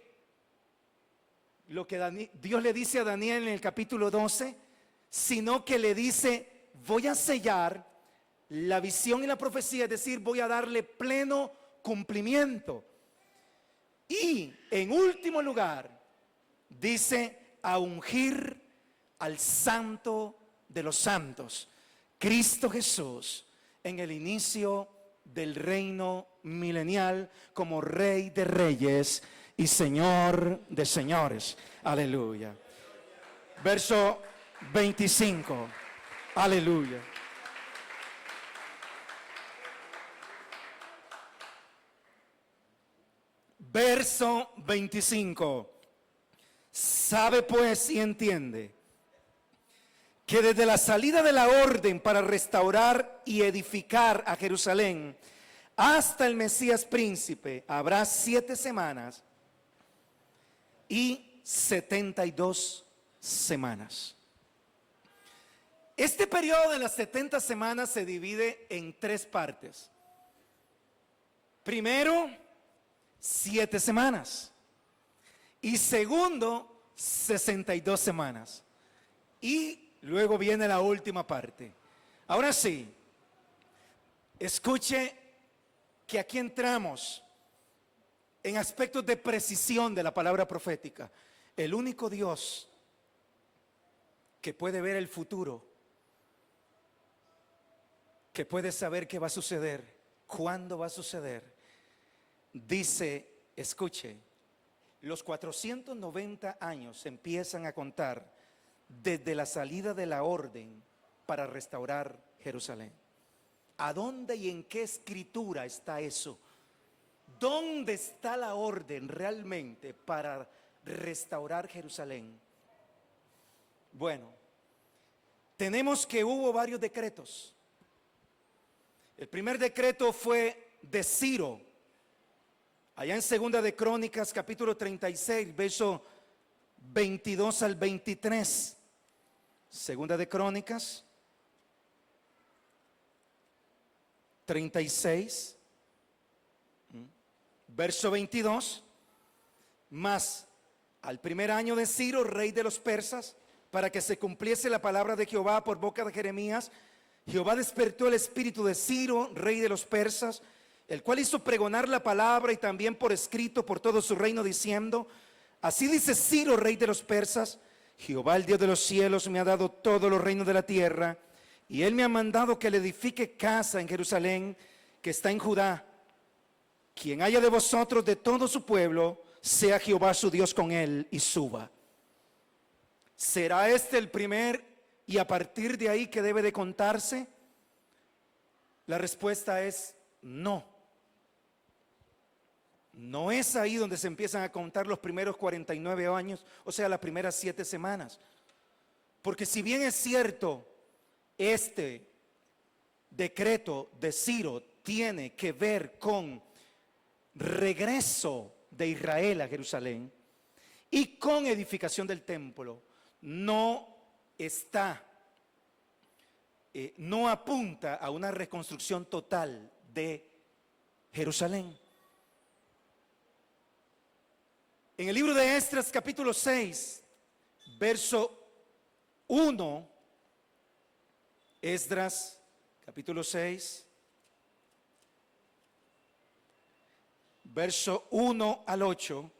lo que Dios le dice a Daniel en el capítulo 12, sino que le dice, voy a sellar la visión y la profecía, es decir, voy a darle pleno cumplimiento. Y en último lugar, dice, a ungir al Santo de los santos, Cristo Jesús, en el inicio del reino milenial como Rey de reyes y Señor de señores. Aleluya. Verso 25. Aleluya. Verso 25. Sabe pues y entiende que desde la salida de la orden para restaurar y edificar a Jerusalén hasta el Mesías príncipe habrá 7 semanas y 72 semanas. Este periodo de las 70 semanas se divide en 3 partes. Primero, 7 semanas. Y segundo, 62 semanas. Y luego viene la última parte. Ahora sí, escuche que aquí entramos en aspectos de precisión de la palabra profética. El único Dios que puede ver el futuro, que puede saber qué va a suceder, ¿Cuándo va a suceder? Dice, escuche, los 490 años se empiezan a contar desde la salida de la orden para restaurar Jerusalén. ¿A dónde y en qué escritura está eso? ¿Dónde está la orden realmente para restaurar Jerusalén? Bueno, tenemos que hubo varios decretos. El primer decreto fue de Ciro, allá en Segunda de Crónicas, capítulo 36, verso 22 al 23. Segunda de Crónicas 36, verso 22. Mas al primer año de Ciro, rey de los persas, para que se cumpliese la palabra de Jehová por boca de Jeremías, Jehová despertó el espíritu de Ciro, rey de los persas, el cual hizo pregonar la palabra y también por escrito por todo su reino, diciendo: así dice Ciro, rey de los persas: Jehová, el Dios de los cielos, me ha dado todos los reinos de la tierra, y él me ha mandado que le edifique casa en Jerusalén, que está en Judá. Quien haya de vosotros de todo su pueblo, sea Jehová su Dios con él, y suba. ¿Será este el primer y a partir de ahí que debe de contarse? La respuesta es no. No es ahí donde se empiezan a contar los primeros 49 años, o sea, las primeras 7 semanas. Porque si bien es cierto, este decreto de Ciro tiene que ver con regreso de Israel a Jerusalén y con edificación del templo, no apunta a una reconstrucción total de Jerusalén. En el libro de Esdras, capítulo 6, verso 1, Esdras, capítulo 6, verso 1 al 8,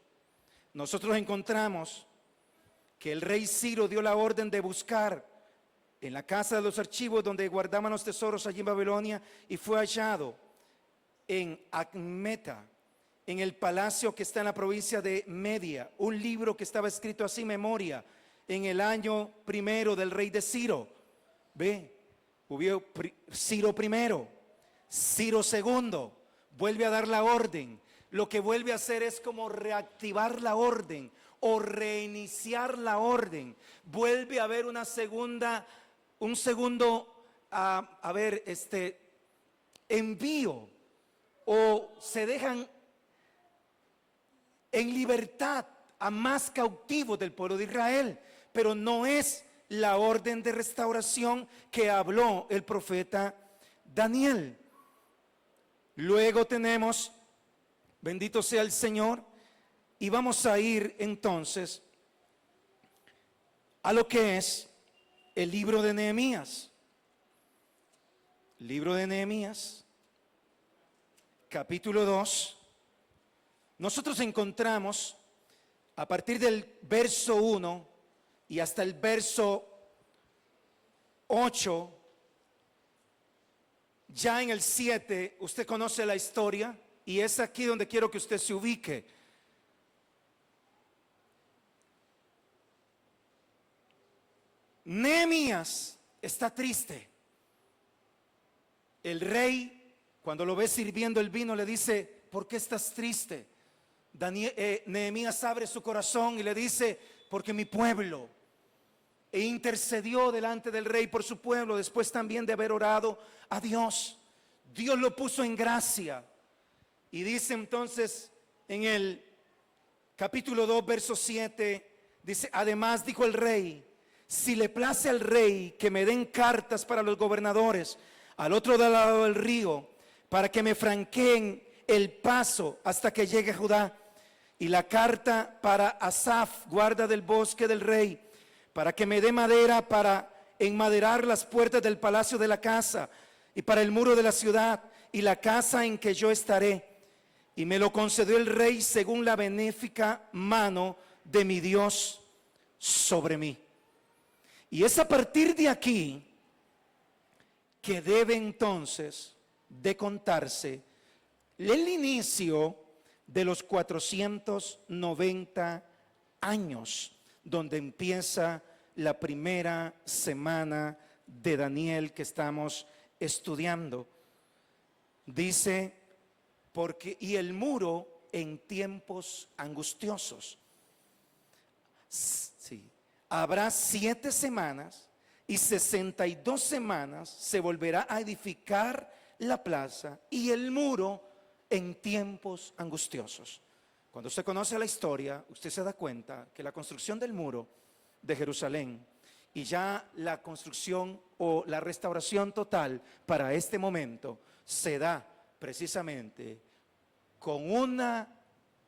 nosotros encontramos que el rey Ciro dio la orden de buscar en la casa de los archivos donde guardaban los tesoros allí en Babilonia, y fue hallado en Acmeta, en el palacio que está en la provincia de Media, un libro que estaba escrito así, memoria, en el año primero del rey de Ciro. Ve, hubo Ciro primero, Ciro segundo, vuelve a dar la orden. Lo que vuelve a hacer es como reactivar la orden o reiniciar la orden. Vuelve a haber un segundo envío, o se dejan en libertad a más cautivos del pueblo de Israel, pero no es la orden de restauración que habló el profeta Daniel. Luego tenemos, bendito sea el Señor, y vamos a ir entonces a lo que es el libro de Nehemías. Libro de Nehemías, capítulo 2. Nosotros encontramos a partir del verso 1 y hasta el verso 8, ya en el 7, usted conoce la historia, y es aquí donde quiero que usted se ubique. Nehemías está triste. El rey, cuando lo ve sirviendo el vino, le dice: ¿por qué estás triste? Nehemías abre su corazón y le dice: porque mi pueblo, e intercedió delante del rey por su pueblo, después también de haber orado a Dios. Dios lo puso en gracia. Y dice entonces en el capítulo 2, verso 7, dice: además dijo el rey, si le place al rey que me den cartas para los gobernadores al otro lado del río, para que me franqueen el paso hasta que llegue a Judá, y la carta para Asaf, guarda del bosque del rey, para que me dé madera para enmaderar las puertas del palacio de la casa, y para el muro de la ciudad, y la casa en que yo estaré. Y me lo concedió el rey según la benéfica mano de mi Dios sobre mí. Y es a partir de aquí que debe entonces de contarse el inicio de los 490 años, donde empieza la primera semana de Daniel que estamos estudiando. Dice, y el muro en tiempos angustiosos. Sí, habrá 7 semanas y 62 semanas se volverá a edificar la plaza y el muro en tiempos angustiosos. Cuando usted conoce la historia, usted se da cuenta que la construcción del muro de Jerusalén y ya la construcción o la restauración total para este momento se da precisamente con una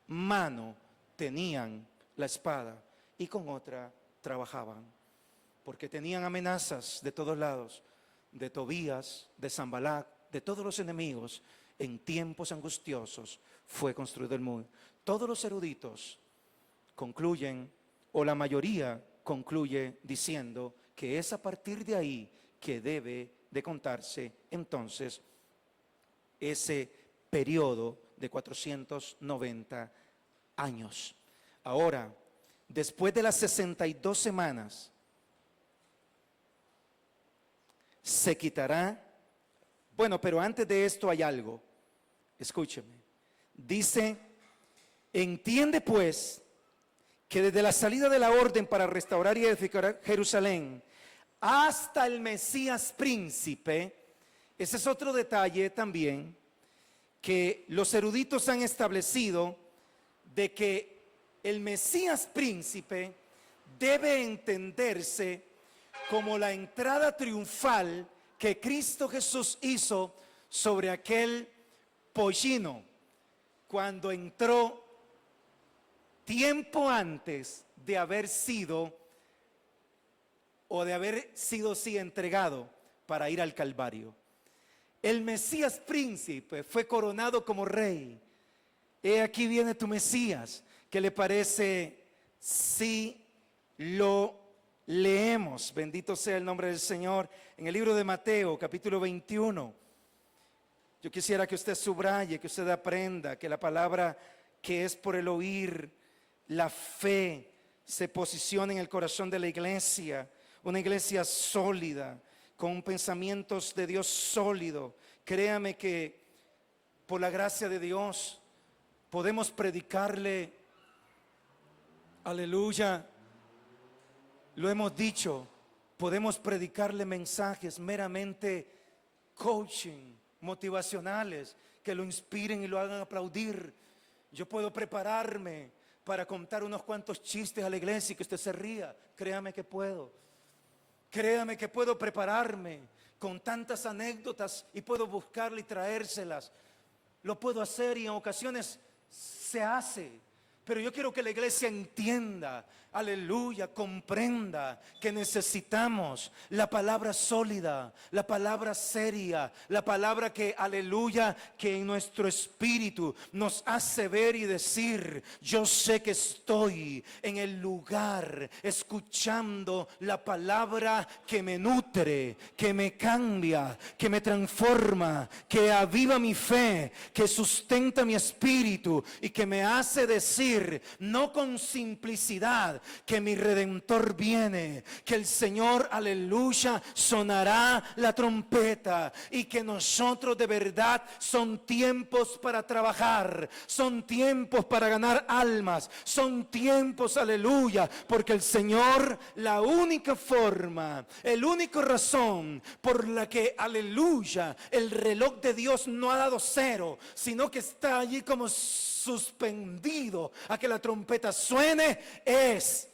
mano tenían la espada y con otra trabajaban, porque tenían amenazas de todos lados, de Tobías, de Sanbalat, de todos los enemigos. En tiempos angustiosos fue construido el muro. Todos los eruditos concluyen, o la mayoría concluye diciendo que es a partir de ahí que debe de contarse entonces ese periodo de 490 años. Ahora, después de las 62 semanas, se quitará. Bueno, pero antes de esto hay algo. Escúcheme. Dice, entiende pues que desde la salida de la orden para restaurar y edificar Jerusalén hasta el Mesías príncipe, ese es otro detalle también que los eruditos han establecido, de que el Mesías príncipe debe entenderse como la entrada triunfal que Cristo Jesús hizo sobre aquel pollino cuando entró tiempo antes de haber sido sí entregado para ir al Calvario. El Mesías príncipe fue coronado como rey. He aquí viene tu Mesías. ¿Qué le parece si lo leemos? Bendito sea el nombre del Señor. En el libro de Mateo, capítulo 21. Yo quisiera que usted subraye, que usted aprenda, que la palabra que es por el oír, la fe, se posicione en el corazón de la iglesia. Una iglesia sólida, con pensamientos de Dios sólido. Créame que por la gracia de Dios podemos predicarle, aleluya, lo hemos dicho, podemos predicarle mensajes meramente coaching, motivacionales, que lo inspiren y lo hagan aplaudir. Yo puedo prepararme para contar unos cuantos chistes a la iglesia y que usted se ría. Créame que puedo. Créame que puedo prepararme con tantas anécdotas y puedo buscarle y traérselas. Lo puedo hacer y en ocasiones se hace. Pero yo quiero que la iglesia entienda, aleluya, comprenda que necesitamos la palabra sólida, la palabra seria, la palabra que, aleluya, que en nuestro espíritu nos hace ver y decir, yo sé que estoy en el lugar escuchando la palabra que me nutre, que me cambia, que me transforma, que aviva mi fe, que sustenta mi espíritu y que me hace decir, no con simplicidad, que mi Redentor viene, que el Señor, aleluya, sonará la trompeta y que nosotros de verdad son tiempos para trabajar, son tiempos para ganar almas, son tiempos, aleluya, porque el Señor, la única forma, el único razón por la que, aleluya, el reloj de Dios no ha dado cero, sino que está allí como suspendido a que la trompeta suene, es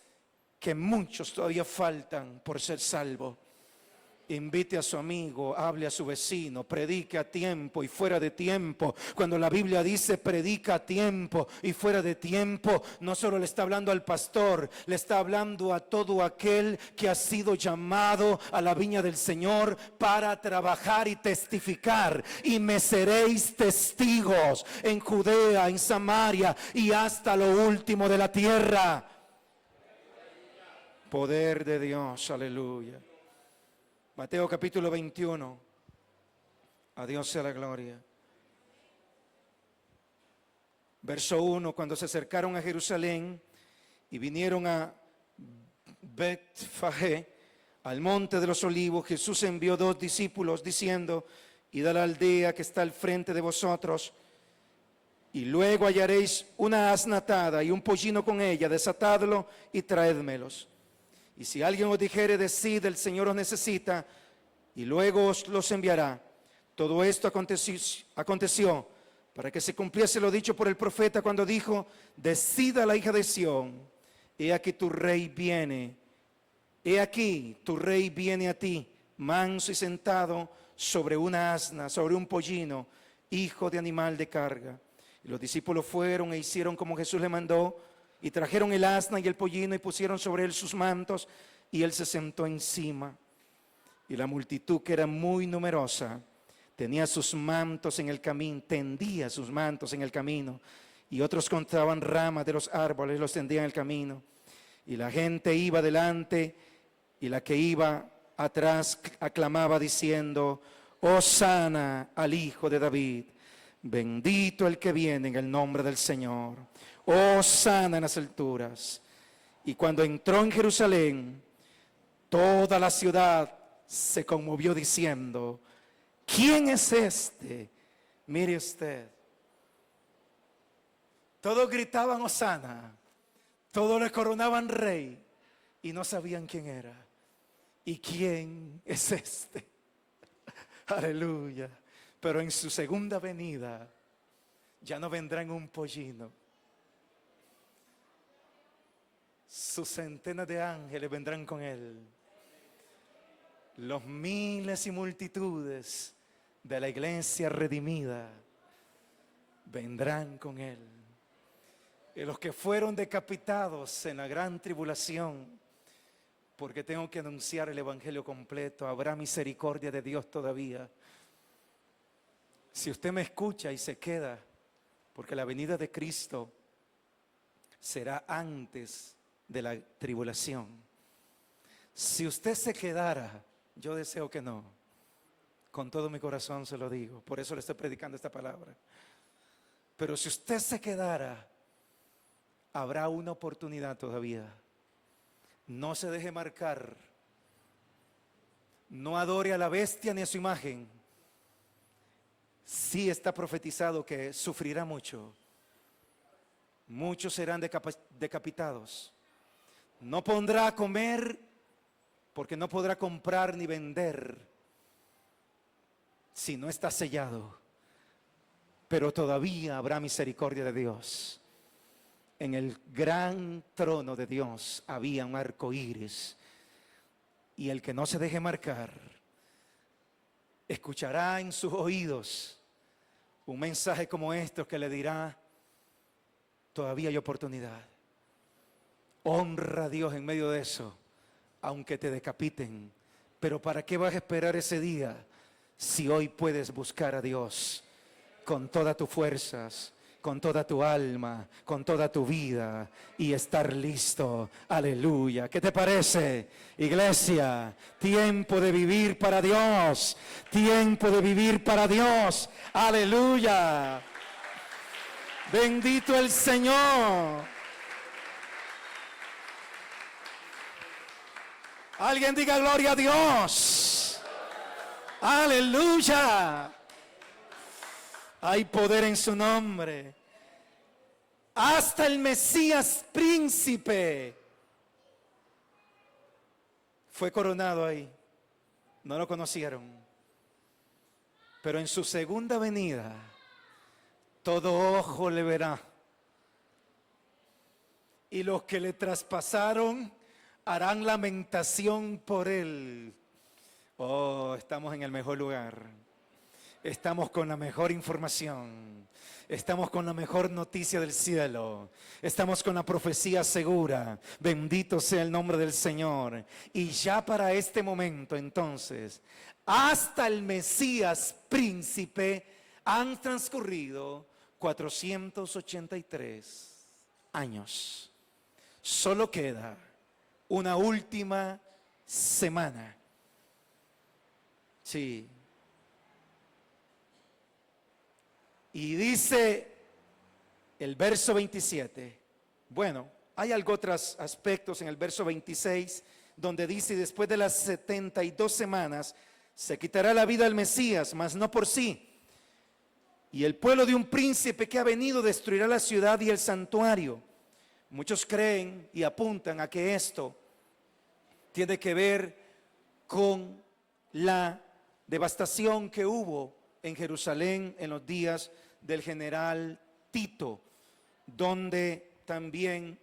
que muchos todavía faltan por ser salvos. Invite a su amigo, hable a su vecino, predique a tiempo y fuera de tiempo. Cuando la Biblia dice predica a tiempo y fuera de tiempo, no solo le está hablando al pastor, le está hablando a todo aquel que ha sido llamado a la viña del Señor para trabajar y testificar. Y me seréis testigos en Judea, en Samaria y hasta lo último de la tierra. Poder de Dios, aleluya. Mateo capítulo 21, A Dios sea la gloria. Verso 1, cuando se acercaron a Jerusalén y vinieron a Betfagé, al monte de los olivos, Jesús envió 2 discípulos diciendo: id a la aldea que está al frente de vosotros, y luego hallaréis una asna atada y un pollino con ella, desatadlo y traédmelos. Y si alguien os dijere, decid, el Señor os necesita, y luego os los enviará. Todo esto aconteció para que se cumpliese lo dicho por el profeta cuando dijo: decida la hija de Sión, he aquí tu rey viene, he aquí tu rey viene a ti, manso y sentado sobre una asna, sobre un pollino, hijo de animal de carga. Y los discípulos fueron e hicieron como Jesús le mandó, y trajeron el asna y el pollino y pusieron sobre él sus mantos, y él se sentó encima. Y la multitud, que era muy numerosa, tenía sus mantos en el camino, tendía sus mantos en el camino, y otros cortaban ramas de los árboles, los tendían en el camino. Y la gente iba delante, y la que iba atrás aclamaba diciendo: Hosana al Hijo de David, bendito el que viene en el nombre del Señor, hosana en las alturas. Y cuando entró en Jerusalén, toda la ciudad se conmovió diciendo: ¿quién es este? Mire usted. Todos gritaban hosana, todos le coronaban rey y no sabían quién era. ¿Y quién es este? Aleluya. Pero en su segunda venida ya no vendrá en un pollino. Sus centenas de ángeles vendrán con él. Los miles y multitudes de la iglesia redimida vendrán con él. Y los que fueron decapitados en la gran tribulación, porque tengo que anunciar el evangelio completo, habrá misericordia de Dios todavía. Si usted me escucha y se queda, porque la venida de Cristo será antes de la tribulación. Si usted se quedara, yo deseo que no, con todo mi corazón se lo digo, por eso le estoy predicando esta palabra. Pero si usted se quedara, habrá una oportunidad todavía. No se deje marcar, no adore a la bestia ni a su imagen. Sí está profetizado que sufrirá mucho. Muchos serán decapitados. No pondrá a comer porque no podrá comprar ni vender si no está sellado. Pero todavía habrá misericordia de Dios. En el gran trono de Dios había un arco iris, y el que no se deje marcar escuchará en sus oídos un mensaje como este que le dirá: todavía hay oportunidad. Honra a Dios en medio de eso, aunque te decapiten. Pero ¿para qué vas a esperar ese día si hoy puedes buscar a Dios con todas tus fuerzas, con toda tu alma, con toda tu vida, y estar listo? Aleluya. ¿Qué te parece, iglesia? Tiempo de vivir para Dios. Tiempo de vivir para Dios. Aleluya. Bendito el Señor. Alguien diga gloria a Dios. Aleluya. Hay poder en su nombre. Hasta el Mesías príncipe fue coronado ahí. No lo conocieron. Pero en su segunda venida, todo ojo le verá. Y los que le traspasaron harán lamentación por él. Oh, estamos en el mejor lugar. Estamos con la mejor información. Estamos con la mejor noticia del cielo. Estamos con la profecía segura. Bendito sea el nombre del Señor. Y ya para este momento, entonces, hasta el Mesías príncipe han transcurrido 483 años. Solo queda una última semana. Sí. Y dice el verso 27, bueno, hay algo otros aspectos en el verso 26, donde dice, después de las 72 semanas, se quitará la vida al Mesías, mas no por sí. Y el pueblo de un príncipe que ha venido destruirá la ciudad y el santuario. Muchos creen y apuntan a que esto tiene que ver con la devastación que hubo en Jerusalén en los días del general Tito, donde también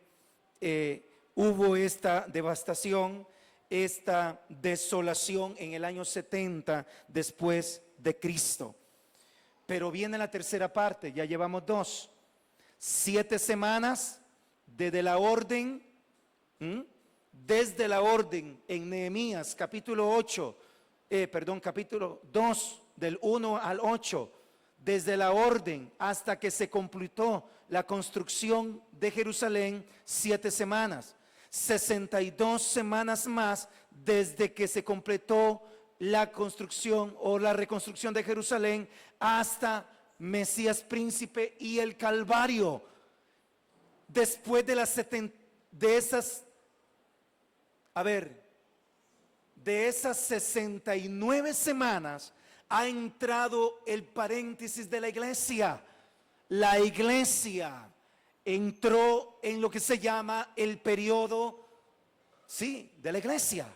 hubo esta devastación, esta desolación en el año 70 después de Cristo. Pero viene la tercera parte, ya llevamos 2, 7 semanas desde la orden en Nehemías capítulo 2 del 1 al 8, desde la orden hasta que se completó la construcción de Jerusalén, 7 semanas, 62 semanas más desde que se completó la construcción o la reconstrucción de Jerusalén hasta Mesías príncipe y el Calvario. Después de esas 69 semanas ha entrado el paréntesis de la iglesia. La iglesia entró en lo que se llama el periodo, de la iglesia,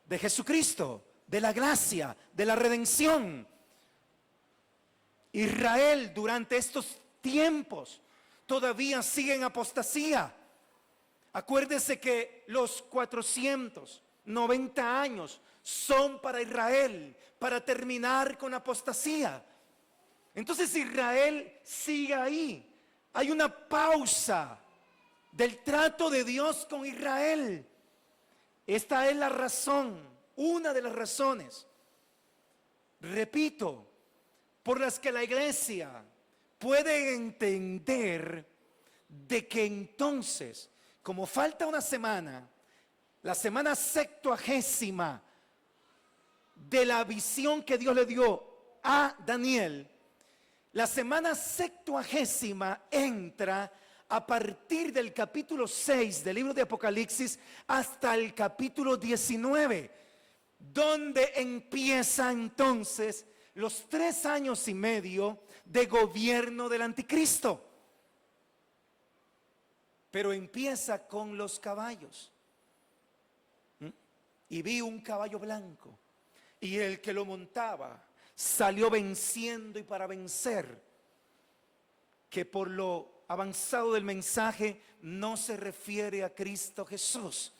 de Jesucristo, de la gracia, de la redención. Israel durante estos tiempos todavía sigue en apostasía. Acuérdese que los 490 años son para Israel, para terminar con apostasía. Entonces Israel sigue ahí. Hay una pausa del trato de Dios con Israel. Esta es la razón, una de las razones, repito, por las que la iglesia puede entender de que entonces, como falta una semana, la semana 70ª de la visión que Dios le dio a Daniel, la semana 70ª entra a partir del capítulo 6 del libro de Apocalipsis hasta el capítulo 19, donde empieza entonces los 3 años y medio de gobierno del anticristo. Pero empieza con los caballos. Y vi un caballo blanco, y el que lo montaba salió venciendo y para vencer. Que por lo avanzado del mensaje no se refiere a Cristo Jesús,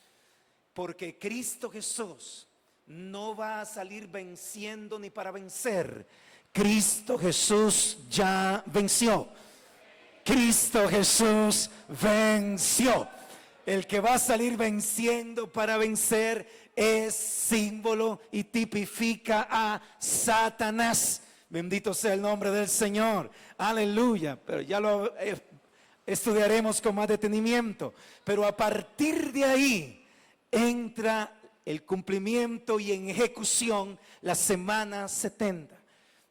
porque Cristo Jesús no va a salir venciendo ni para vencer. Cristo Jesús ya venció. Cristo Jesús venció. El que va a salir venciendo para vencer es símbolo y tipifica a Satanás. Bendito sea el nombre del Señor. Aleluya. Pero ya lo estudiaremos con más detenimiento. Pero a partir de ahí entra el cumplimiento y en ejecución la semana 70.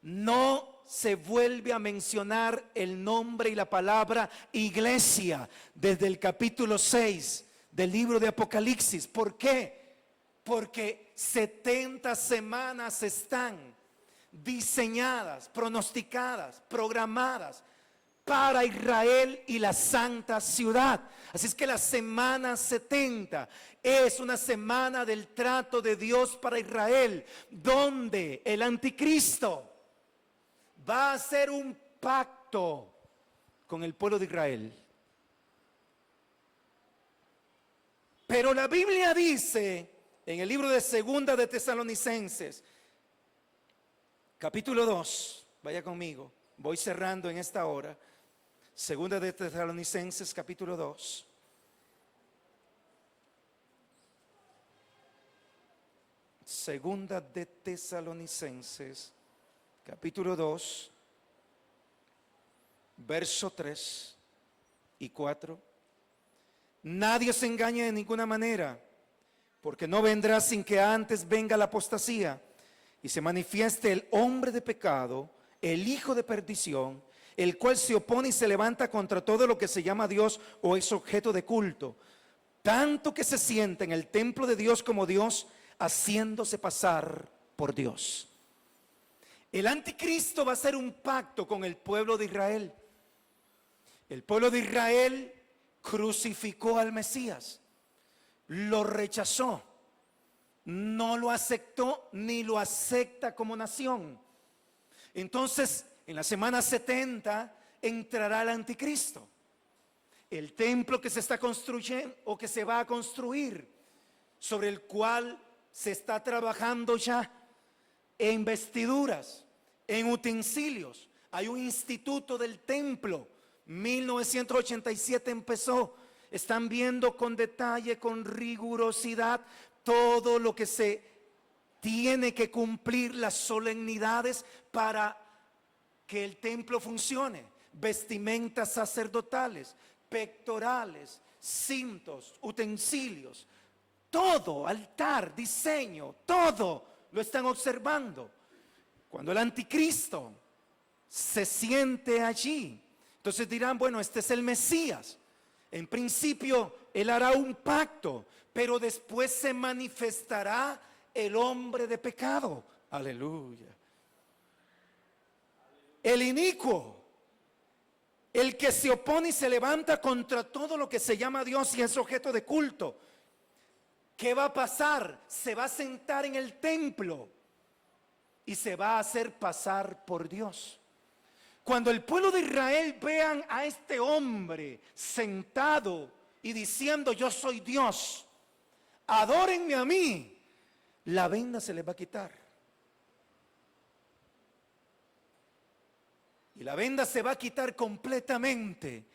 No se vuelve a mencionar el nombre y la palabra iglesia desde el capítulo 6 del libro de Apocalipsis. ¿Por qué? Porque 70 semanas están diseñadas, pronosticadas, programadas para Israel y la santa ciudad. Así es que la semana 70 es una semana del trato de Dios para Israel, donde el anticristo va a hacer un pacto con el pueblo de Israel. Pero la Biblia dice en el libro de Segunda de Tesalonicenses, capítulo 2, vaya conmigo, voy cerrando en esta hora. Segunda de Tesalonicenses, capítulo 2. Segunda de Tesalonicenses, capítulo 2, verso 3 y 4. Nadie se engañe de ninguna manera, porque no vendrá sin que antes venga la apostasía y se manifieste el hombre de pecado, el hijo de perdición, el cual se opone y se levanta contra todo lo que se llama Dios o es objeto de culto, tanto que se sienta en el templo de Dios como Dios, haciéndose pasar por Dios. El anticristo va a hacer un pacto con el pueblo de Israel. El pueblo de Israel crucificó al Mesías, lo rechazó, no lo aceptó ni lo acepta como nación. Entonces, en la semana 70 entrará el anticristo. El templo que se está construyendo o que se va a construir, sobre el cual se está trabajando ya en vestiduras, en utensilios. Hay un instituto del templo, 1987 empezó. Están viendo con detalle, con rigurosidad, todo lo que se tiene que cumplir, las solemnidades para que el templo funcione. Vestimentas sacerdotales, pectorales, cintos, utensilios, todo, altar, diseño, todo lo están observando. Cuando el anticristo se siente allí, entonces dirán, bueno, este es el Mesías. En principio, él hará un pacto, pero después se manifestará el hombre de pecado. Aleluya. El inicuo, el que se opone y se levanta contra todo lo que se llama Dios y es objeto de culto. ¿Qué va a pasar? Se va a sentar en el templo y se va a hacer pasar por Dios. Cuando el pueblo de Israel vean a este hombre sentado y diciendo yo soy Dios, adórenme a mí, la venda se les va a quitar. Y la venda se va a quitar completamente.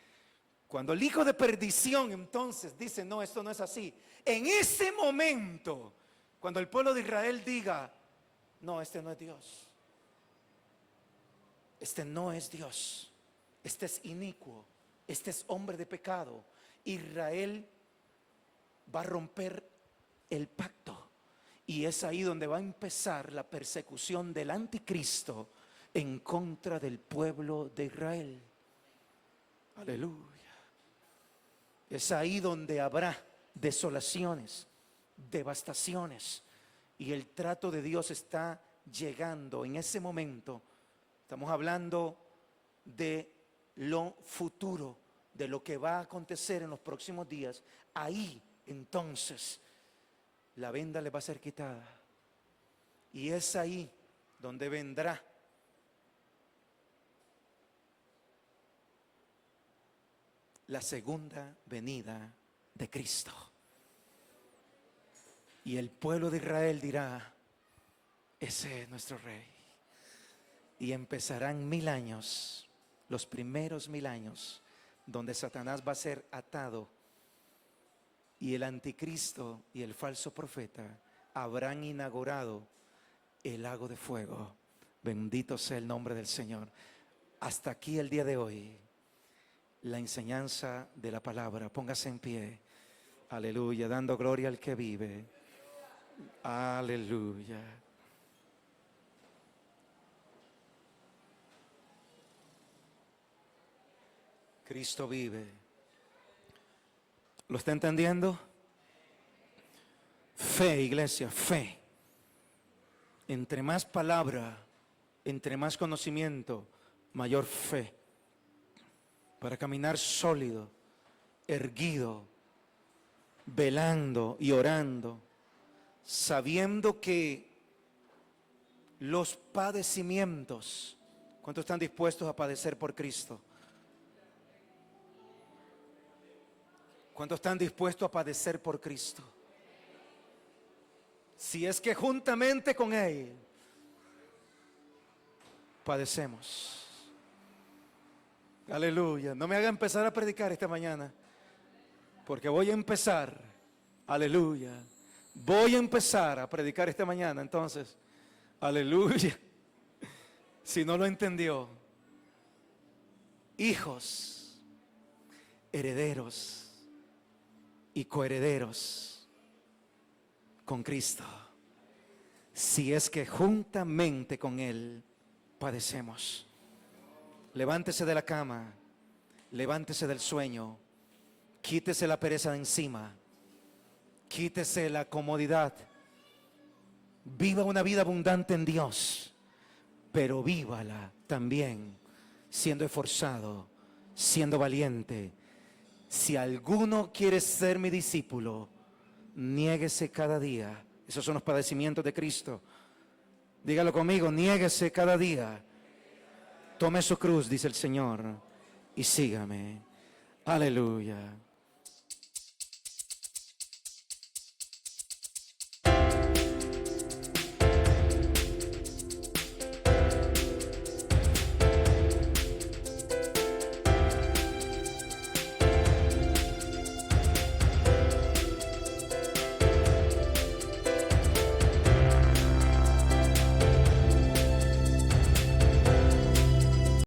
Cuando el hijo de perdición entonces dice, no, esto no es así. En ese momento, cuando el pueblo de Israel diga, no, este no es Dios. Este no es Dios. Este es inicuo. Este es hombre de pecado. Israel va a romper el pacto. Y es ahí donde va a empezar la persecución del anticristo en contra del pueblo de Israel. Aleluya. Es ahí donde habrá desolaciones, devastaciones, y el trato de Dios está llegando en ese momento. Estamos hablando de lo futuro, de lo que va a acontecer en los próximos días. Ahí entonces la venda le va a ser quitada, y es ahí donde vendrá la segunda venida de Cristo. Y el pueblo de Israel dirá, ese es nuestro rey. Y empezarán 1000 años, los primeros 1000 años, donde Satanás va a ser atado y el anticristo y el falso profeta habrán inaugurado el lago de fuego. Bendito sea el nombre del Señor. Hasta aquí el día de hoy la enseñanza de la palabra. Póngase en pie. Aleluya, dando gloria al que vive. Aleluya. Cristo vive. ¿Lo está entendiendo? Fe, iglesia, fe. Entre más palabra, entre más conocimiento, mayor fe. Para caminar sólido, erguido, velando y orando, sabiendo que los padecimientos, ¿cuántos están dispuestos a padecer por Cristo? ¿Cuántos están dispuestos a padecer por Cristo? Si es que juntamente con Él padecemos. Aleluya. No me haga empezar a predicar esta mañana, porque voy a empezar. Aleluya. Voy a empezar a predicar esta mañana. Entonces, aleluya. Si no lo entendió, hijos, herederos y coherederos con Cristo, si es que juntamente con Él padecemos. Levántese de la cama, levántese del sueño, quítese la pereza de encima, quítese la comodidad. Viva una vida abundante en Dios, pero vívala también siendo esforzado, siendo valiente. Si alguno quiere ser mi discípulo, niéguese cada día. Esos son los padecimientos de Cristo. Dígalo conmigo, niéguese cada día. Tome su cruz, dice el Señor, y sígame. Aleluya.